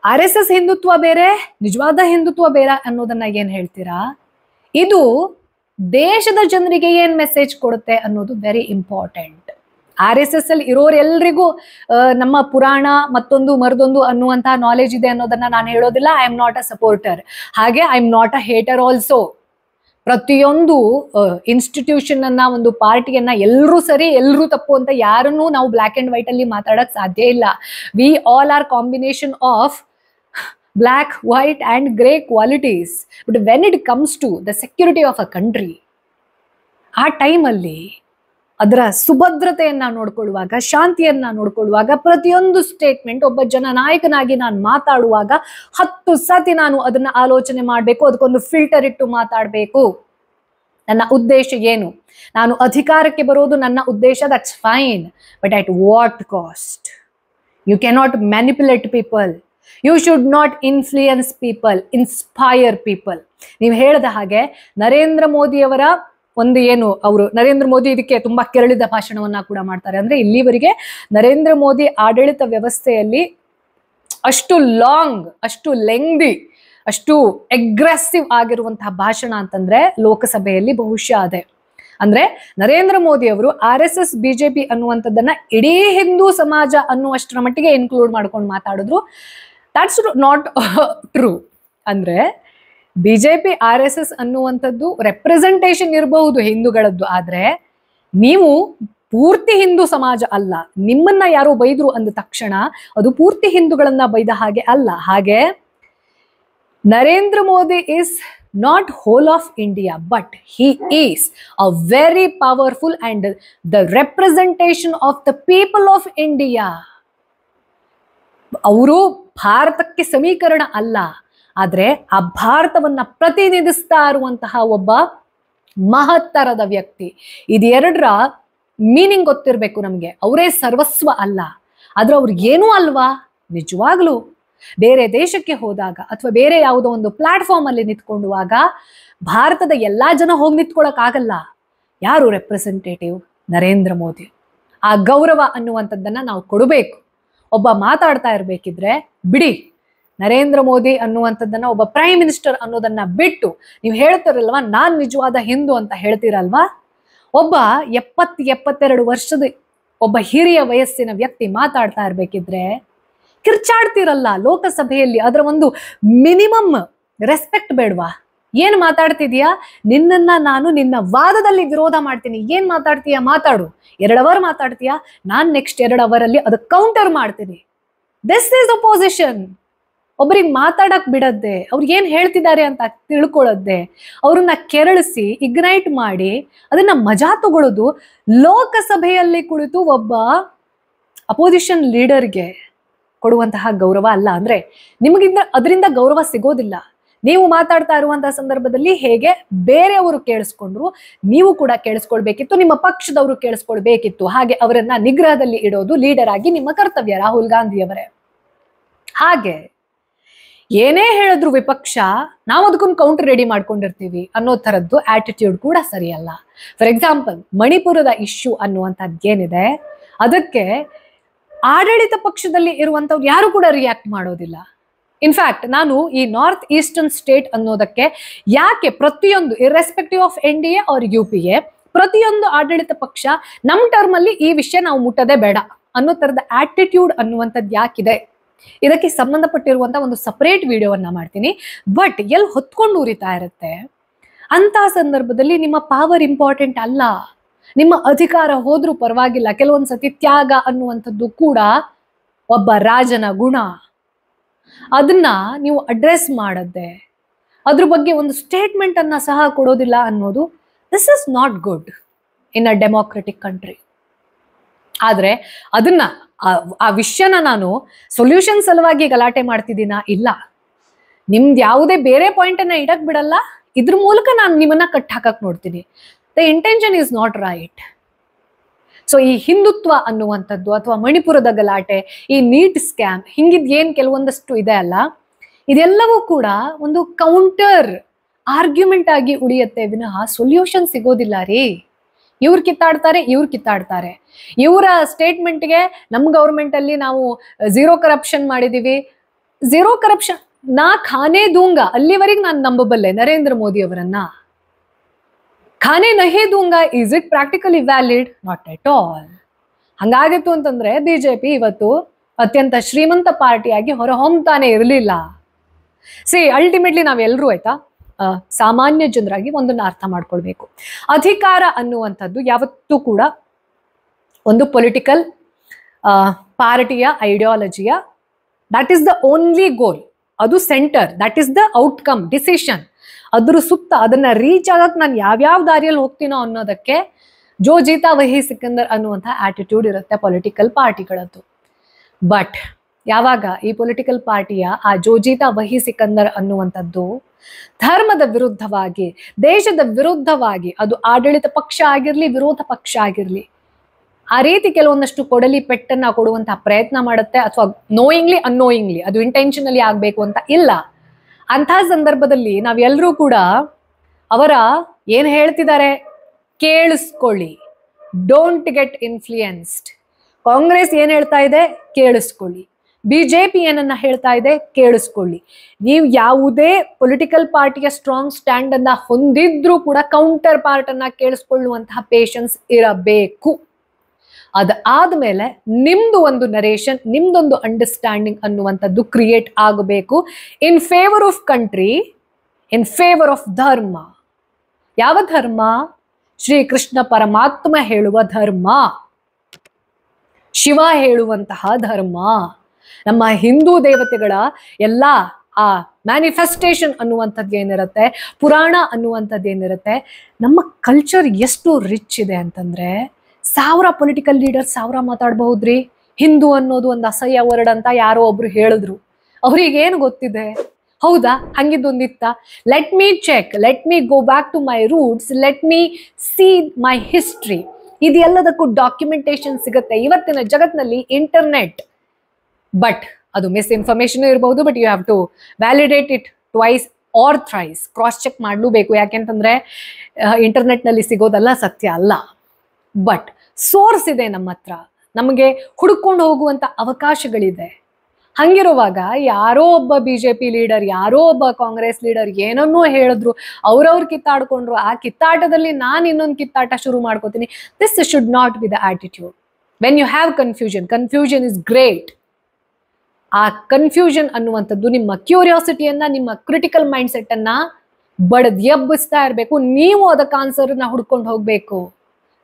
RSS ಹಿಂದುತ್ವ ಬೇರೆ, ನಿಜವಾದ ಹಿಂದುತ್ವ ಬೇರೆ ಅನ್ನೋದನ್ನ ಏನ್ ಹೇಳ್ತೀರಾ? ಇದು ದೇಶದ ಜನರಿಗೆ ಏನ್ ಮೆಸೇಜ್ ಕೊಡುತ್ತೆ ಅನ್ನೋದು ವೆರಿ ಇಂಪಾರ್ಟೆಂಟ್. RSS ಅಲ್ಲಿ ಇರೋರೆಲ್ರಿಗೂ ನಮ್ಮ ಪುರಾಣ ಮತ್ತೊಂದು ಮರದೊಂದು ಅನ್ನುವಂತಹ ನಾಲೆಜ್ ಇದೆ ಅನ್ನೋದನ್ನ ನಾನು ಹೇಳೋದಿಲ್ಲ. I am not a supporter, ಹಾಗೆ I am not a hater also. ಪ್ರತಿಯೊಂದು ಇನ್ಸ್ಟಿಟ್ಯೂಷನ್ ಅನ್ನ, ಒಂದು ಪಾರ್ಟಿಯನ್ನ ಎಲ್ಲರೂ ಸರಿ ಎಲ್ಲರೂ ತಪ್ಪು ಅಂತ ಯಾರನ್ನೂ ನಾವು ಬ್ಲಾಕ್ ಅಂಡ್ ವೈಟ್ ಅಲ್ಲಿ ಮಾತಾಡಕ್ ಸಾಧ್ಯ ಇಲ್ಲ. We all are combination of black, white and grey qualities. But when it comes to the security of a country, ಆ ಟೈಮಲ್ಲಿ ಅದರ ಸುಭದ್ರತೆಯನ್ನ ನೋಡ್ಕೊಳ್ಳುವಾಗ, ಶಾಂತಿಯನ್ನ ನೋಡ್ಕೊಳ್ಳುವಾಗ, ಪ್ರತಿಯೊಂದು ಸ್ಟೇಟ್ಮೆಂಟ್ ಒಬ್ಬ ಜನನಾಯಕನಾಗಿ ನಾನು ಮಾತಾಡುವಾಗ 10 ಸತಿ ನಾನು ಅದನ್ನ ಆಲೋಚನೆ ಮಾಡಬೇಕು, ಅದಕ್ಕೊಂದು ಫಿಲ್ಟರ್ ಇಟ್ಟು ಮಾತಾಡಬೇಕು. ನನ್ನ ಉದ್ದೇಶ ಏನು? ನಾನು ಅಧಿಕಾರಕ್ಕೆ ಬರೋದು ನನ್ನ ಉದ್ದೇಶ, that's fine. But at what cost? You cannot manipulate people. You should not influence people, inspire people. ನೀವು ಹೇಳಿದ ಹಾಗೆ ನರೇಂದ್ರ ಮೋದಿಯವರ ಒಂದು ಏನು, ಅವರು ನರೇಂದ್ರ ಮೋದಿ ಇದಕ್ಕೆ ತುಂಬಾ ಕೆರಳಿದ ಭಾಷಣವನ್ನ ಕೂಡ ಮಾಡ್ತಾರೆ. ಅಂದ್ರೆ ಇಲ್ಲಿವರೆಗೆ ನರೇಂದ್ರ ಮೋದಿ ಆಡಳಿತ ವ್ಯವಸ್ಥೆಯಲ್ಲಿ ಅಷ್ಟು ಲಾಂಗ್, ಅಷ್ಟು ಲೆಂಗ್ದಿ, ಅಷ್ಟು ಅಗ್ರೆಸಿವ್ ಆಗಿರುವಂತಹ ಭಾಷಣ ಅಂತಂದ್ರೆ ಲೋಕಸಭೆಯಲ್ಲಿ ಬಹುಶಃ ಅದೇ. ಅಂದ್ರೆ ನರೇಂದ್ರ ಮೋದಿ ಅವರು RSS BJP ಅನ್ನುವಂಥದ್ದನ್ನ ಇಡೀ ಹಿಂದೂ ಸಮಾಜ ಅನ್ನುವಷ್ಟರ ಮಟ್ಟಿಗೆ ಇನ್ಕ್ಲೂಡ್ ಮಾಡ್ಕೊಂಡು ಮಾತಾಡಿದ್ರು. That's not true. ಅಂದ್ರೆ BJP RSS ಅನ್ನುವಂಥದ್ದು ರೆಪ್ರೆಸೆಂಟೇಷನ್ ಇರಬಹುದು ಹಿಂದೂಗಳದ್ದು, ಆದ್ರೆ ನೀವು ಪೂರ್ತಿ ಹಿಂದೂ ಸಮಾಜ ಅಲ್ಲ. ನಿಮ್ಮನ್ನ ಯಾರೋ ಬೈದ್ರು ಅಂದ ತಕ್ಷಣ ಅದು ಪೂರ್ತಿ ಹಿಂದೂಗಳನ್ನ ಬೈದ ಹಾಗೆ ಅಲ್ಲ. ಹಾಗೆ Narendra Modi is not hole of India, but he is a very powerful and the representation of the people of India. ಅವರು ಭಾರತಕ್ಕೆ ಸಮೀಕರಣ ಅಲ್ಲ, ಆದ್ರೆ ಆ ಭಾರತವನ್ನ ಪ್ರತಿನಿಧಿಸ್ತಾ ಇರುವಂತಹ ಒಬ್ಬ ಮಹತ್ತರದ ವ್ಯಕ್ತಿ. ಇದೆರಡರ ಮೀನಿಂಗ್ ಗೊತ್ತಿರಬೇಕು ನಮ್ಗೆ. ಅವರೇ ಸರ್ವಸ್ವ ಅಲ್ಲ, ಆದ್ರೆ ಅವ್ರಿಗೇನೂ ಅಲ್ವಾ. ನಿಜವಾಗ್ಲೂ ಬೇರೆ ದೇಶಕ್ಕೆ ಹೋದಾಗ ಅಥವಾ ಬೇರೆ ಯಾವುದೋ ಒಂದು ಪ್ಲಾಟ್ಫಾರ್ಮ್ ಅಲ್ಲಿ ನಿಂತ್ಕೊಂಡುವಾಗ ಭಾರತದ ಎಲ್ಲಾ ಜನ ಹೋಗಿ ನಿಂತ್ಕೊಳಕ್ ಆಗಲ್ಲ. ಯಾರು ರೆಪ್ರೆಸೆಂಟೇಟಿವ್? ನರೇಂದ್ರ ಮೋದಿ. ಆ ಗೌರವ ಅನ್ನುವಂಥದ್ದನ್ನ ನಾವು ಕೊಡಬೇಕು. ಒಬ್ಬ ಮಾತಾಡ್ತಾ ಇರ್ಬೇಕಿದ್ರೆ ಬಿಡಿ, ನರೇಂದ್ರ ಮೋದಿ ಅನ್ನುವಂಥದ್ದನ್ನ ಒಬ್ಬ ಪ್ರೈಮ್ ಮಿನಿಸ್ಟರ್ ಅನ್ನೋದನ್ನ ಬಿಟ್ಟು ನೀವು ಹೇಳ್ತಿರಲ್ವಾ ನಾನ್ ನಿಜವಾದ ಹಿಂದೂ ಅಂತ ಹೇಳ್ತೀರಲ್ವಾ, ಒಬ್ಬ 72 ವರ್ಷದ ಒಬ್ಬ ಹಿರಿಯ ವಯಸ್ಸಿನ ವ್ಯಕ್ತಿ ಮಾತಾಡ್ತಾ ಇರ್ಬೇಕಿದ್ರೆ ಕಿರ್ಚಾಡ್ತಿರಲ್ಲ ಲೋಕಸಭೆಯಲ್ಲಿ. ಅದರ ಒಂದು ಮಿನಿಮಮ್ ರೆಸ್ಪೆಕ್ಟ್ ಬೇಡ್ವಾ? ಏನ್ ಮಾತಾಡ್ತಿದ್ಯಾ? ನಿನ್ನನ್ನ ನಾನು ನಿನ್ನ ವಾದದಲ್ಲಿ ವಿರೋಧ ಮಾಡ್ತೀನಿ. ಏನ್ ಮಾತಾಡ್ತೀಯಾ? ಮಾತಾಡು. 2 ಅವರ್ ಮಾತಾಡ್ತೀಯಾ? ನಾನ್ ನೆಕ್ಸ್ಟ್ 2 ಅವರಲ್ಲಿ ಅದಕ್ಕೆ ಕೌಂಟರ್ ಮಾಡ್ತೀನಿ. This is opposition. ಒಬ್ಬರಿಗೆ ಮಾತಾಡಕ್ ಬಿಡದ್ದೆ, ಅವ್ರಿಗೆ ಏನ್ ಹೇಳ್ತಿದ್ದಾರೆ ಅಂತ ತಿಳ್ಕೊಳ್ಳೋದೆ, ಅವ್ರನ್ನ ಕೆರಳಿಸಿ ಇಗ್ನೈಟ್ ಮಾಡಿ ಅದನ್ನ ಮಜಾ ತಗೊಳ್ಳೋದು ಲೋಕಸಭೆಯಲ್ಲಿ ಕುಳಿತು ಒಬ್ಬ ಅಪೋಸಿಷನ್ ಲೀಡರ್ಗೆ ಕೊಡುವಂತಹ ಗೌರವ ಅಲ್ಲ. ಅಂದ್ರೆ ನಿಮಗಿಂದ ಅದರಿಂದ ಗೌರವ ಸಿಗೋದಿಲ್ಲ. ನೀವು ಮಾತಾಡ್ತಾ ಇರುವಂತಹ ಸಂದರ್ಭದಲ್ಲಿ ಹೇಗೆ ಬೇರೆಯವರು ಕೇಳಿಸ್ಕೊಂಡ್ರು, ನೀವು ಕೂಡ ಕೇಳಿಸ್ಕೊಳ್ಬೇಕಿತ್ತು, ನಿಮ್ಮ ಪಕ್ಷದವರು ಕೇಳಿಸ್ಕೊಳ್ಬೇಕಿತ್ತು. ಹಾಗೆ ಅವರನ್ನ ನಿಗ್ರಹದಲ್ಲಿ ಇಡೋದು ಲೀಡರ್ ಆಗಿ ನಿಮ್ಮ ಕರ್ತವ್ಯ, ರಾಹುಲ್ ಗಾಂಧಿಯವರೇ. ಹಾಗೆ ಏನೇ ಹೇಳಿದ್ರು ವಿಪಕ್ಷ, ನಾವು ಅದಕ್ಕೊಂದು ಕೌಂಟರ್ ರೆಡಿ ಮಾಡ್ಕೊಂಡಿರ್ತೀವಿ ಅನ್ನೋ ಥರದ್ದು ಆಟಿಟ್ಯೂಡ್ ಕೂಡ ಸರಿಯಲ್ಲ. ಫಾರ್ ಎಕ್ಸಾಂಪಲ್, ಮಣಿಪುರದ ಇಶ್ಯೂ ಅನ್ನುವಂಥದ್ದು ಏನಿದೆ, ಅದಕ್ಕೆ ಆಡಳಿತ ಪಕ್ಷದಲ್ಲಿ ಇರುವಂಥವ್ರು ಯಾರು ಕೂಡ ರಿಯಾಕ್ಟ್ ಮಾಡೋದಿಲ್ಲ. ಇನ್ಫ್ಯಾಕ್ಟ್ ನಾನು ಈ ನಾರ್ತ್ ಈಸ್ಟರ್ನ್ ಸ್ಟೇಟ್ ಅನ್ನೋದಕ್ಕೆ ಯಾಕೆ ಪ್ರತಿಯೊಂದು irrespective of NDA or UPA ಪ್ರತಿಯೊಂದು ಆಡಳಿತ ಪಕ್ಷ ನಮ್ಮ ಟರ್ಮ್ ಅಲ್ಲಿ ಈ ವಿಷಯ ನಾವು ಮುಟ್ಟೋದೇ ಬೇಡ ಅನ್ನೋ ತರದ ಆಟಿಟ್ಯೂಡ್ ಅನ್ನುವಂಥದ್ದು ಯಾಕಿದೆ, ಇದಕ್ಕೆ ಸಂಬಂಧಪಟ್ಟಿರುವಂತ ಒಂದು ಸಪರೇಟ್ ವಿಡಿಯೋವನ್ನ ಮಾಡ್ತೀನಿ. ಬಟ್ ಎಲ್ಲಿ ಹೊತ್ಕೊಂಡು ಉರಿತಾ ಇರುತ್ತೆ ಅಂತ ಸಂದರ್ಭದಲ್ಲಿ ನಿಮ್ಮ ಪವರ್ ಇಂಪಾರ್ಟೆಂಟ್ ಅಲ್ಲ, ನಿಮ್ಮ ಅಧಿಕಾರ ಹೋದ್ರೂ ಪರವಾಗಿಲ್ಲ. ಕೆಲವೊಂದ್ಸತಿ ತ್ಯಾಗ ಅನ್ನುವಂಥದ್ದು ಕೂಡ ಒಬ್ಬ ರಾಜನ ಗುಣ. ಅದನ್ನ ನೀವು ಅಡ್ರೆಸ್ ಮಾಡದ್ದೆ, ಅದ್ರ ಬಗ್ಗೆ ಒಂದು ಸ್ಟೇಟ್ಮೆಂಟ್ ಅನ್ನ ಸಹ ಕೊಡೋದಿಲ್ಲ ಅನ್ನೋದು this is not good in a democratic country. ಆದ್ರೆ ಅದನ್ನ ಆ ವಿಷಯನ ನಾನು ಸೊಲ್ಯೂಷನ್ ಸಲುವಾಗಿ ಗಲಾಟೆ ಮಾಡ್ತಿದ್ದೀನ ಇಲ್ಲ, ನಿಮ್ದು ಯಾವುದೇ ಬೇರೆ ಪಾಯಿಂಟ್ ಅನ್ನ ಇಡಕ್ ಬಿಡಲ್ಲ, ಇದ್ರ ಮೂಲಕ ನಾನು ನಿಮ್ಮನ್ನ ಕಟ್ ಹಾಕಕ್ ನೋಡ್ತೀನಿ. The intention is not right. So ಈ ಹಿಂದುತ್ವ ಅನ್ನುವಂಥದ್ದು ಅಥವಾ ಮಣಿಪುರದ ಗಲಾಟೆ, ಈ ನೀಟ್ ಸ್ಕ್ಯಾಮ್, ಹಿಂಗಿದ್ ಏನ್ ಕೆಲವೊಂದಷ್ಟು ಇದೆ ಅಲ್ಲ, ಇದೆಲ್ಲವೂ ಕೂಡ ಒಂದು ಕೌಂಟರ್ ಆರ್ಗ್ಯುಮೆಂಟ್ ಆಗಿ ಉಳಿಯುತ್ತೆ ವಿನಃ ಸೊಲ್ಯೂಷನ್ ಸಿಗೋದಿಲ್ಲ ರೀ. ಇವ್ರು ಕಿತ್ತಾಡ್ತಾರೆ, ಇವರ ಸ್ಟೇಟ್ಮೆಂಟ್ಗೆ ನಮ್ಮ ಗೌರ್ಮೆಂಟ್ ಅಲ್ಲಿ ನಾವು ಝೀರೋ ಕರಪ್ಷನ್ ಮಾಡಿದೀವಿ, ಝೀರೋ ಕರಪ್ಷನ್ ನಾ ಖಾನೇ ದೂಂಗ ಅಲ್ಲಿವರೆಗೆ ನಾನು ನಂಬಬಲ್ಲೆ ನರೇಂದ್ರ ಮೋದಿ ಅವರನ್ನ. ಖಾನೆ ನಹೇ ದೂಂಗ, is it practically valid? Not at all. ಹಂಗಾಗಿತ್ತು ಅಂತಂದ್ರೆ ಬಿಜೆಪಿ ಇವತ್ತು ಅತ್ಯಂತ ಶ್ರೀಮಂತ ಪಾರ್ಟಿಯಾಗಿ ಹೊರ ಹೊಮ್ತಾನೆ ಇರಲಿಲ್ಲ. ಅಲ್ಟಿಮೇಟ್ಲಿ ನಾವೆಲ್ಲರೂ ಆಯ್ತಾ ಸಾಮಾನ್ಯ ಜನರಾಗಿ ಒಂದನ್ನ ಅರ್ಥ ಮಾಡ್ಕೊಳ್ಬೇಕು. ಅಧಿಕಾರ ಅನ್ನುವಂಥದ್ದು ಯಾವತ್ತೂ ಕೂಡ ಒಂದು ಪೊಲಿಟಿಕಲ್ ಪಾರ್ಟಿಯ ಐಡಿಯಾಲಜಿಯ ದಟ್ ಈಸ್ ದ ಓನ್ಲಿ ಗೋಲ್, ಅದು centre, that is the outcome decision. ಅದ್ರ ಸುತ್ತ ಅದನ್ನ ರೀಚ್ ಆಗಕ್ ನಾನು ಯಾವ್ಯಾವ ದಾರಿಯಲ್ಲಿ ಹೋಗ್ತೀನೋ ಅನ್ನೋದಕ್ಕೆ ಜೋ ಜೀತಾ ವಹಿ ಸಿಕಂದರ್ ಅನ್ನುವಂಥ ಆಟಿಟ್ಯೂಡ್ ಇರುತ್ತೆ ಪೊಲಿಟಿಕಲ್ ಪಾರ್ಟಿಗಳದ್ದು. ಬಟ್ ಯಾವಾಗ ಈ ಪೊಲಿಟಿಕಲ್ ಪಾರ್ಟಿಯ ಆ ಜೋಜಿತಾ ವಹಿ ಸಿಕಂದರ್ ಅನ್ನುವಂಥದ್ದು ಧರ್ಮದ ವಿರುದ್ಧವಾಗಿ, ದೇಶದ ವಿರುದ್ಧವಾಗಿ, ಅದು ಆಡಳಿತ ಪಕ್ಷ ಆಗಿರ್ಲಿ ವಿರೋಧ ಪಕ್ಷ ಆಗಿರ್ಲಿ, ಆ ರೀತಿ ಕೆಲವೊಂದಷ್ಟು ಕೊಡಲಿ ಪೆಟ್ಟನ್ನ ಕೊಡುವಂತಹ ಪ್ರಯತ್ನ ಮಾಡುತ್ತೆ, ಅಥವಾ ನೋಯಿಂಗ್ಲಿ ಅನ್ನೋಯಿಂಗ್ಲಿ, ಅದು ಇಂಟೆನ್ಷನಲಿ ಆಗ್ಬೇಕು ಅಂತ ಇಲ್ಲ. ಅಂತಹ ಸಂದರ್ಭದಲ್ಲಿ ನಾವೆಲ್ಲರೂ ಕೂಡ ಅವರ ಏನ್ ಹೇಳ್ತಿದ್ದಾರೆ ಕೇಳಿಸ್ಕೊಳ್ಳಿ, ಡೋಂಟ್ ಗೆಟ್ ಇನ್ಫ್ಲೂಯೆನ್ಸ್ಡ್. ಕಾಂಗ್ರೆಸ್ ಏನ್ ಹೇಳ್ತಾ ಇದೆ ಕೇಳಿಸ್ಕೊಳ್ಳಿ, ಬಿಜೆಪಿ ಏನನ್ನ ಹೇಳ್ತಾ ಇದೆ ಕೇಳಿಸ್ಕೊಳ್ಳಿ. ನೀವು ಯಾವುದೇ ಪೊಲಿಟಿಕಲ್ ಪಾರ್ಟಿಯ ಸ್ಟ್ರಾಂಗ್ ಸ್ಟ್ಯಾಂಡ್ ಅನ್ನ ಹೊಂದಿದ್ರೂ ಕೂಡ ಕೌಂಟರ್ ಪಾರ್ಟ್ ಅನ್ನ ಕೇಳಿಸ್ಕೊಳ್ಳುವಂತಹ ಪೇಷನ್ಸ್ ಇರಬೇಕು. ಅದಾದ್ಮೇಲೆ ನಿಮ್ದು ಒಂದು ನರೇಷನ್, ನಿಮ್ದೊಂದು ಅಂಡರ್ಸ್ಟ್ಯಾಂಡಿಂಗ್ ಅನ್ನುವಂಥದ್ದು ಕ್ರಿಯೇಟ್ ಆಗಬೇಕು in favour of country, in favour of ಧರ್ಮ. ಯಾವ ಧರ್ಮ? ಶ್ರೀಕೃಷ್ಣ ಪರಮಾತ್ಮ ಹೇಳುವ ಧರ್ಮ, ಶಿವ ಹೇಳುವಂತಹ ಧರ್ಮ, ನಮ್ಮ ಹಿಂದೂ ದೇವತೆಗಳ ಎಲ್ಲ ಆ ಮ್ಯಾನಿಫೆಸ್ಟೇಷನ್ ಅನ್ನುವಂಥದ್ದು ಏನಿರುತ್ತೆ, ಪುರಾಣ ಅನ್ನುವಂಥದ್ದು ಏನಿರುತ್ತೆ, ನಮ್ಮ ಕಲ್ಚರ್ ಎಷ್ಟು ರಿಚ್ ಇದೆ ಅಂತಂದ್ರೆ 1000 ಪೊಲಿಟಿಕಲ್ ಲೀಡರ್ಸ್ 1000 ಮಾತಾಡಬಹುದ್ರಿ. ಹಿಂದೂ ಅನ್ನೋದು ಒಂದು ಅಸಹ್ಯ ವರ್ಡ್ ಅಂತ ಯಾರೋ ಒಬ್ರು ಹೇಳಿದ್ರು, ಅವ್ರಿಗೇನು ಗೊತ್ತಿದೆ? ಹೌದಾ, ಹಂಗಿದ್ದೊಂದಿತ್ತ? Let me check, let me go back to my roots, let me see my history. ಇದೆಲ್ಲದಕ್ಕೂ ಡಾಕ್ಯುಮೆಂಟೇಶನ್ ಸಿಗುತ್ತೆ ಇವತ್ತಿನ ಜಗತ್ನಲ್ಲಿ, ಇಂಟರ್ನೆಟ್. ಬಟ್ ಅದು ಮಿಸ್ಇನ್ಫಾರ್ಮೇಶನ್ ಇರಬಹುದು, but you have to validate it twice or thrice, cross check ಮಾಡಲೂಬೇಕು. ಯಾಕೆಂತಂದ್ರೆ ಇಂಟರ್ನೆಟ್ ನಲ್ಲಿ ಸಿಗೋದಲ್ಲ ಸತ್ಯ ಅಲ್ಲ, ಬಟ್ ಸೋರ್ಸ್ ಇದೆ ನಮ್ಮ ಹತ್ರ, ನಮಗೆ ಹುಡುಕೊಂಡು ಹೋಗುವಂತ ಅವಕಾಶಗಳಿದೆ. ಹಂಗಿರುವಾಗ ಯಾರೋ ಒಬ್ಬ ಬಿಜೆಪಿ ಲೀಡರ್, ಯಾರೋ ಒಬ್ಬ ಕಾಂಗ್ರೆಸ್ ಲೀಡರ್ ಏನನ್ನೋ ಹೇಳಿದ್ರು, ಅವ್ರವ್ರು ಕಿತ್ತಾಡ್ಕೊಂಡ್ರು, ಆ ಕಿತ್ತಾಟದಲ್ಲಿ ನಾನು ಇನ್ನೊಂದು ಕಿತ್ತಾಟ ಶುರು ಮಾಡ್ಕೋತೀನಿ. This should not be the attitude. When you have confusion, confusion is great. ಆ ಕನ್ಫ್ಯೂಷನ್ ಅನ್ನುವಂಥದ್ದು ನಿಮ್ಮ ಕ್ಯೂರಿಯಾಸಿಟಿಯನ್ನ, ನಿಮ್ಮ ಕ್ರಿಟಿಕಲ್ ಮೈಂಡ್ ಸೆಟ್ ಅನ್ನ ಬಡದ್ ಎಬ್ಬಿಸ್ತಾ ಇರಬೇಕು. ನೀವು ಅದಕ್ಕೆ ಆನ್ಸರ್ನ ಹುಡ್ಕೊಂಡು ಹೋಗ್ಬೇಕು.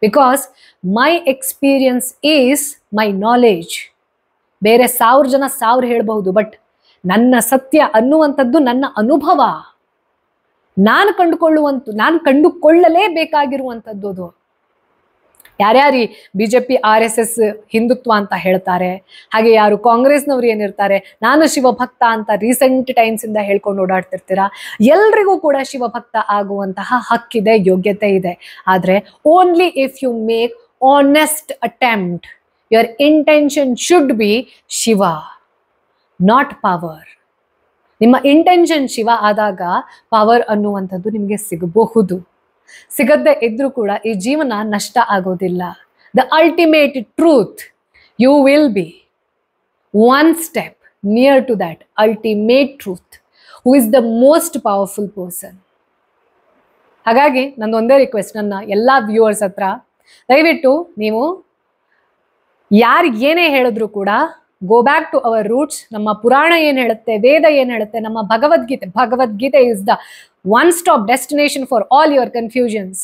Because my experience is my knowledge. ಬೇರೆ 1000 ಜನ 1000 ಹೇಳ್ಬಹುದು, ಬಟ್ ನನ್ನ ಸತ್ಯ ಅನ್ನುವಂಥದ್ದು ನನ್ನ ಅನುಭವ, ನಾನು ಕಂಡುಕೊಳ್ಳಲೇಬೇಕಾಗಿರುವಂಥದ್ದು ಅದು. ಯಾರ್ಯಾರು ಬಿಜೆಪಿ RSS ಹಿಂದುತ್ವ ಅಂತ ಹೇಳ್ತಾರೆ, ಹಾಗೆ ಯಾರು ಕಾಂಗ್ರೆಸ್ನವ್ರು ಏನಿರ್ತಾರೆ ನಾನು ಶಿವಭಕ್ತ ಅಂತ ರೀಸೆಂಟ್ ಟೈಮ್ಸ್ ಇಂದ ಹೇಳ್ಕೊಂಡು ಓಡಾಡ್ತಿರ್ತೀರಾ, ಎಲ್ರಿಗೂ ಕೂಡ ಶಿವಭಕ್ತ ಆಗುವಂತಹ ಹಕ್ಕಿದೆ, ಯೋಗ್ಯತೆ ಇದೆ. ಆದ್ರೆ only if you make honest attempt, your intention should be Shiva, not power. ನಿಮ್ಮ ಇಂಟೆನ್ಷನ್ ಶಿವ ಆದಾಗ ಪವರ್ ಅನ್ನುವಂಥದ್ದು ನಿಮಗೆ ಸಿಗಬಹುದು. ಸಿಗದೇ ಇದ್ರೂ ಕೂಡ ಈ ಜೀವನ ನಷ್ಟ ಆಗೋದಿಲ್ಲ. The ultimate truth, you will be one step near to that ultimate truth, who is the most powerful person. ಹಾಗಾಗಿ ನಂದೊಂದೇ ರಿಕ್ವೆಸ್ಟ್ ನನ್ನ ಎಲ್ಲ ವ್ಯೂವರ್ಸ್ ಹತ್ರ, ದಯವಿಟ್ಟು ನೀವು ಯಾರಿಗೆ ಏನೇ ಹೇಳಿದ್ರು ಕೂಡ go back to our roots. ನಮ್ಮ ಪುರಾಣ ಏನ್ ಹೇಳುತ್ತೆ, ವೇದ ಏನ್ ಹೇಳುತ್ತೆ, ನಮ್ಮ Bhagavad Gita is the one stop destination for all your confusions.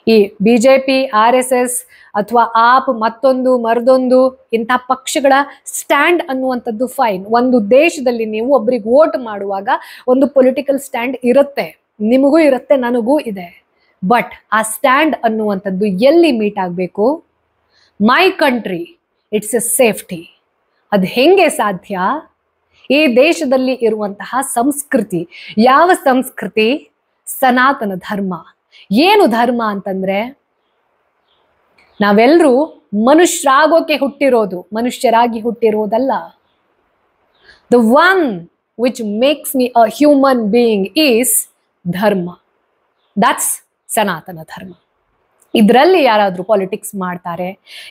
ಈ ಬಿಜೆಪಿ RSS ಅಥವಾ ಆಪ್ ಮತ್ತೊಂದು ಮರದೊಂದು ಇಂಥ ಪಕ್ಷಗಳ ಸ್ಟ್ಯಾಂಡ್ ಅನ್ನುವಂಥದ್ದು ಫೈನ್. ಒಂದು ದೇಶದಲ್ಲಿ ನೀವು ಒಬ್ರಿಗೆ ವೋಟ್ ಮಾಡುವಾಗ ಒಂದು ಪೊಲಿಟಿಕಲ್ ಸ್ಟ್ಯಾಂಡ್ ಇರುತ್ತೆ, ನಿಮಗೂ ಇರುತ್ತೆ, ನನಗೂ ಇದೆ. ಬಟ್ ಆ ಸ್ಟ್ಯಾಂಡ್ ಅನ್ನುವಂಥದ್ದು ಎಲ್ಲಿ ಮೀಟ್ ಆಗಬೇಕು? My country, it's A safety. ಅದು ಹೆಂಗೆ ಸಾಧ್ಯ? ಈ ದೇಶದಲ್ಲಿ ಇರುವಂತಹ ಸಂಸ್ಕೃತಿ, ಯಾವ ಸಂಸ್ಕೃತಿ? ಸನಾತನ ಧರ್ಮ. ಏನು ಧರ್ಮ ಅಂತಂದ್ರೆ, ನಾವೆಲ್ಲರೂ ಮನುಷ್ಯರಾಗೋಕೆ ಹುಟ್ಟಿರೋದು, ಮನುಷ್ಯರಾಗಿ ಹುಟ್ಟಿರೋದಲ್ಲ. The one which makes me a human being is dharma. That's Sanatana Dharma. ಇದರಲ್ಲಿ ಯಾರಾದ್ರೂ ಪಾಲಿಟಿಕ್ಸ್ ಮಾಡ್ತಾರೆ,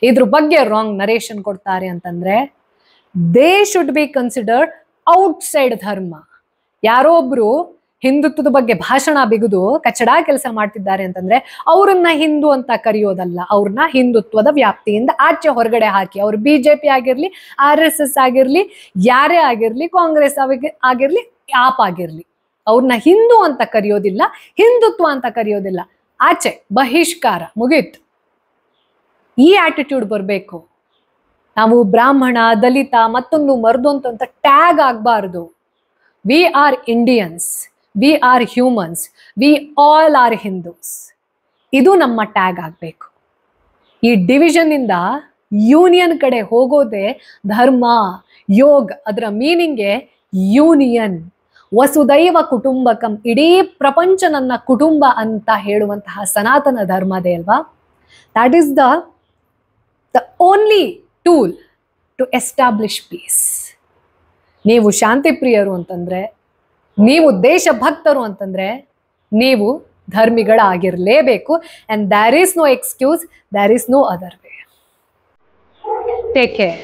ಇದ್ರ ಬಗ್ಗೆ ರಾಂಗ್ ನರೇಷನ್ ಕೊಡ್ತಾರೆ ಅಂತಂದ್ರೆ, they should be considered outside ಧರ್ಮ. ಯಾರೋ ಒಬ್ರು ಹಿಂದುತ್ವದ ಬಗ್ಗೆ ಭಾಷಣ ಬಿಗಿದು ಕಚಡಾ ಕೆಲಸ ಮಾಡ್ತಿದ್ದಾರೆ ಅಂತಂದ್ರೆ ಅವ್ರನ್ನ ಹಿಂದೂ ಅಂತ ಕರೆಯೋದಲ್ಲ, ಅವ್ರನ್ನ ಹಿಂದುತ್ವದ ವ್ಯಾಪ್ತಿಯಿಂದ ಆಚೆ ಹೊರಗಡೆ ಹಾಕಿ, ಅವ್ರು BJP ಆಗಿರ್ಲಿ, RSS ಆಗಿರ್ಲಿ, ಯಾರೇ ಆಗಿರ್ಲಿ, ಕಾಂಗ್ರೆಸ್ ಆಗಿರ್ಲಿ, ಆಪ್ ಆಗಿರ್ಲಿ, ಅವ್ರನ್ನ ಹಿಂದೂ ಅಂತ ಕರೆಯೋದಿಲ್ಲ, ಹಿಂದುತ್ವ ಅಂತ ಕರೆಯೋದಿಲ್ಲ, ಆಚೆ ಬಹಿಷ್ಕಾರ, ಮುಗೀತು. ಈ ಆಟಿಟ್ಯೂಡ್ ಬರಬೇಕು. ನಾವು ಬ್ರಾಹ್ಮಣ, ದಲಿತ, ಮತ್ತೊಂದು ಮರ್ದೊಂದು ಅಂತ ಟ್ಯಾಗ್ ಆಗಬಾರ್ದು. We are Indians, we are humans, V all R Hindus. ಇದು ನಮ್ಮ ಟ್ಯಾಗ್ ಆಗಬೇಕು. ಈ ಡಿವಿಷನ್ ಇಂದ ಯೂನಿಯನ್ ಕಡೆ ಹೋಗೋದೇ ಧರ್ಮ. ಯೋಗ್ ಅದರ ಮೀನಿಂಗೇ ಯೂನಿಯನ್. ವಸುದೈವ ಕುಟುಂಬಕಂ, ಇಡೀ ಪ್ರಪಂಚ ನನ್ನ ಕುಟುಂಬ ಅಂತ ಹೇಳುವಂತಹ ಸನಾತನ ಧರ್ಮದೇ ಅಲ್ವಾ? That is the only tool to establish peace. ನೀವು ಶಾಂತಿ ಪ್ರಿಯರು ಅಂತಂದ್ರೆ, ನೀವು ದೇಶಭಕ್ತರು ಅಂತಂದ್ರೆ, ನೀವು ಧರ್ಮಿಗಳಾಗಿರಲೇಬೇಕು. And there is no excuse, there is no other way. Take care.